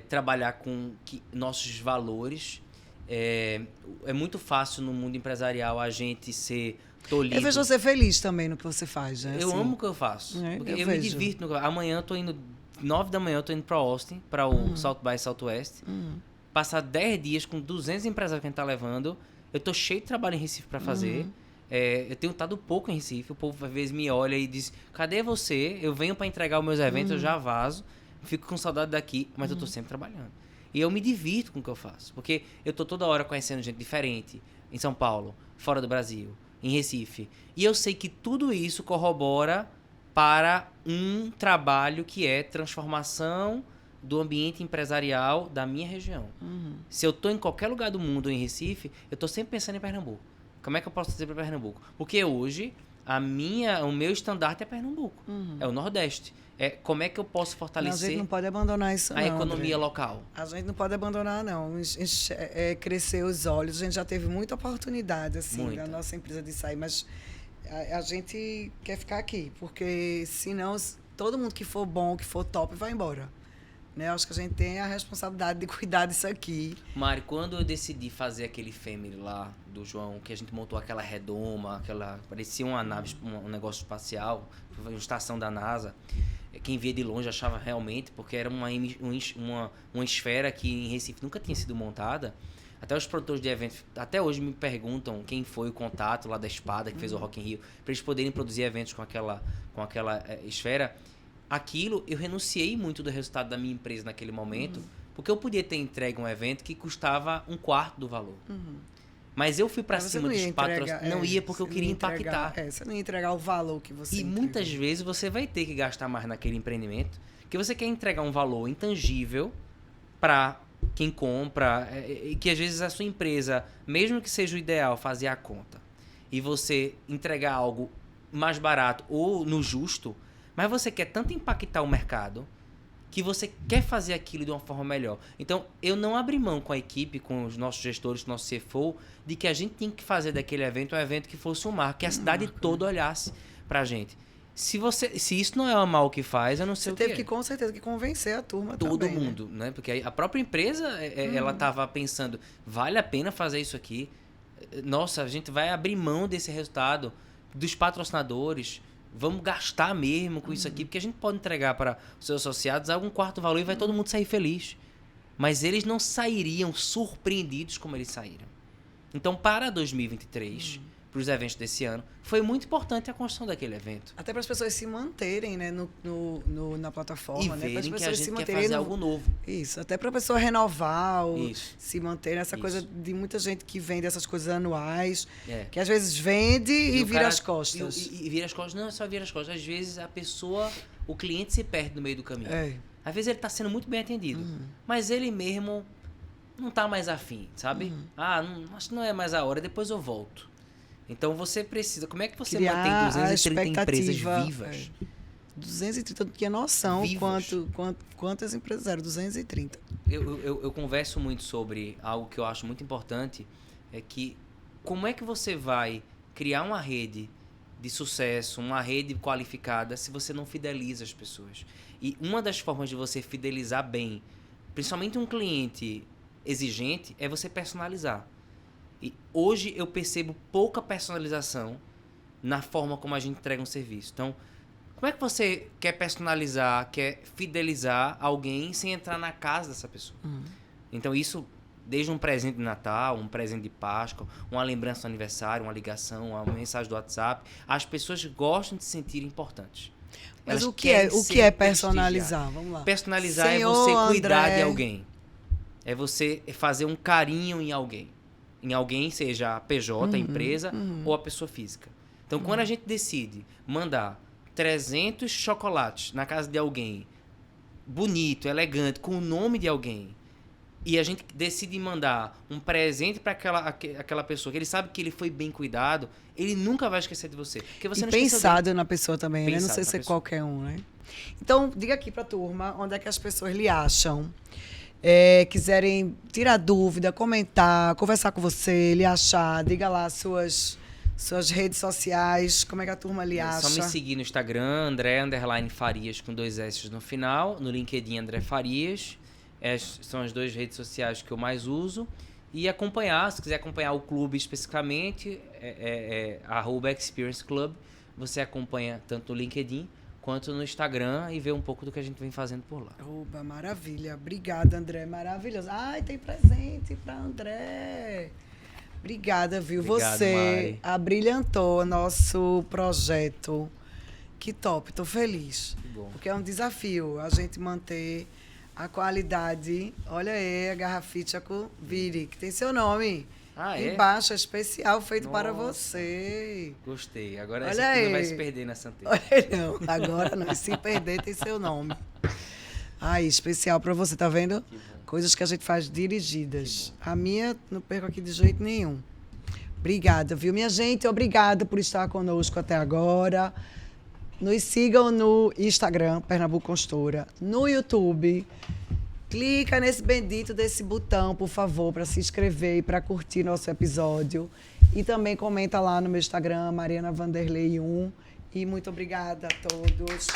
trabalhar com nossos valores é muito fácil no mundo empresarial a gente ser tolhido. Eu vejo você feliz também no que você faz, né? Eu amo o que eu faço. Porque eu me divirto. Amanhã eu tô indo, 9 da manhã eu tô indo para Austin, para o South by Southwest. Passar 10 dias com 200 empresários que a gente tá levando Eu tô cheio de trabalho em Recife para fazer. Eu tenho estado pouco em Recife. O povo às vezes me olha e diz, cadê você? Eu venho para entregar os meus eventos, eu já vazo. Fico com saudade daqui, mas eu tô sempre trabalhando. E eu me divirto com o que eu faço. Porque eu tô toda hora conhecendo gente diferente. Em São Paulo, fora do Brasil, em Recife. E eu sei que tudo isso corrobora para um trabalho que é transformação do ambiente empresarial da minha região. Se eu estou em qualquer lugar do mundo em Recife, eu estou sempre pensando em Pernambuco. Como é que eu posso trazer para Pernambuco? Porque hoje o meu estandarte é Pernambuco, é o Nordeste. Como é que eu posso fortalecer a gente não pode abandonar isso, a economia local? A gente não pode abandonar, não. Crescer os olhos. A gente já teve muita oportunidade assim, da nossa empresa de sair, mas a gente quer ficar aqui, porque senão todo mundo que for bom, que for top, vai embora. Né? Acho que a gente tem a responsabilidade de cuidar disso aqui. Mari, quando eu decidi fazer aquele family lá do João, que a gente montou aquela redoma, parecia uma nave, um negócio espacial, uma estação da NASA, quem via de longe achava realmente, porque era uma esfera que em Recife nunca tinha sido montada. Até os produtores de eventos, até hoje me perguntam quem foi o contato lá da Espada, que fez o Rock in Rio, para eles poderem produzir eventos com aquela esfera. Aquilo, eu renunciei muito do resultado da minha empresa naquele momento, porque eu podia ter entregue um evento que custava 1/4 do valor. Mas eu fui para cima dos patrocinadores. Não ia porque eu queria impactar. Você não ia entregar o valor que você entregou. Muitas vezes você vai ter que gastar mais naquele empreendimento, que você quer entregar um valor intangível para quem compra, e que às vezes a sua empresa, mesmo que seja o ideal, fazer a conta, e você entregar algo mais barato ou no justo, mas você quer tanto impactar o mercado que você quer fazer aquilo de uma forma melhor. Então, eu não abri mão com a equipe, com os nossos gestores, com o nosso CFO, de que a gente tinha que fazer daquele evento um evento que fosse um marco, que a cidade toda olhasse pra gente. Se isso não é amar o que faz, eu não sei o que é. Você teve que, com certeza, que convencer a turma todo também, mundo, né? Porque a própria empresa, ela estava pensando, vale a pena fazer isso aqui? Nossa, a gente vai abrir mão desse resultado, dos patrocinadores, vamos gastar mesmo com isso aqui, porque a gente pode entregar para os seus associados algum quarto valor e vai todo mundo sair feliz. Mas eles não sairiam surpreendidos como eles saíram. Então, para 2023, para os eventos desse ano, foi muito importante a construção daquele evento. Até para as pessoas se manterem, né, na plataforma. E né? verem que a gente quer fazer algo novo. Isso, até para a pessoa renovar, se manter nessa coisa de muita gente que vende essas coisas anuais, que às vezes vende e vira as costas. E vira as costas, não é só vira as costas, às vezes o cliente se perde no meio do caminho. Às vezes ele está sendo muito bem atendido, mas ele mesmo não está mais afim, sabe? Acho que não é mais a hora, depois eu volto. Então você precisa... Como é que você mantém 230 empresas vivas? 230, eu não tinha noção quantas empresas eram, 230. Eu converso muito sobre algo que eu acho muito importante, é que como é que você vai criar uma rede de sucesso, uma rede qualificada, se você não fideliza as pessoas? E uma das formas de você fidelizar bem, principalmente um cliente exigente, é você personalizar. E hoje eu percebo pouca personalização na forma como a gente entrega um serviço. Então, como é que você quer personalizar, quer fidelizar alguém sem entrar na casa dessa pessoa? Então, isso, desde um presente de Natal, um presente de Páscoa, uma lembrança do aniversário, uma ligação, uma mensagem do WhatsApp, as pessoas gostam de se sentir importantes. Mas o que é personalizar? Vamos lá. Personalizar é você cuidar de alguém. É você fazer um carinho em alguém. Em alguém, seja a PJ, a empresa, ou a pessoa física. Então, quando a gente decide mandar 300 chocolates na casa de alguém, bonito, elegante, com o nome de alguém, e a gente decide mandar um presente para aquela pessoa, que ele sabe que ele foi bem cuidado, ele nunca vai esquecer de você. Porque você não pensado na pessoa também, né? Não sei se é qualquer um, né? Então, diga aqui para a turma onde é que as pessoas lhe acham. Quiserem tirar dúvida, comentar, conversar com você, lhe achar, diga lá suas redes sociais, como é que a turma lhe acha? É só me seguir no Instagram, André_Farias com 2 S no final, no LinkedIn André Farias, são as 2 redes sociais que eu mais uso, e acompanhar, se quiser acompanhar o clube especificamente, @Experience Club, você acompanha tanto no LinkedIn quanto no Instagram e ver um pouco do que a gente vem fazendo por lá. Oba, maravilha. Obrigada, André. Maravilhoso. Ai, tem presente para André. Obrigada, viu? Obrigado, Você Mari. abrilhantou nosso projeto. Que top, tô feliz. Que bom. Porque é um desafio a gente manter a qualidade. Olha aí, a garrafite Vire, que tem seu nome. Ah, é? Embaixo, é especial, feito para Nossa. você. Gostei. Agora Olha essa aqui não vai aí. se perder nessa antena. Olha aí, não, agora não. Se perder, tem seu nome. Ai, especial para você, tá vendo? Que bom. Coisas que a gente faz dirigidas. A minha, não perco aqui de jeito nenhum. Obrigada, viu? Minha gente, obrigada por estar conosco até agora. Nos sigam no Instagram, Pernambuco Consultora, no YouTube. Clica nesse bendito desse botão, por favor, para se inscrever e para curtir nosso episódio. E também comenta lá no meu Instagram, Mariana Vanderlei 1. E muito obrigada a todos.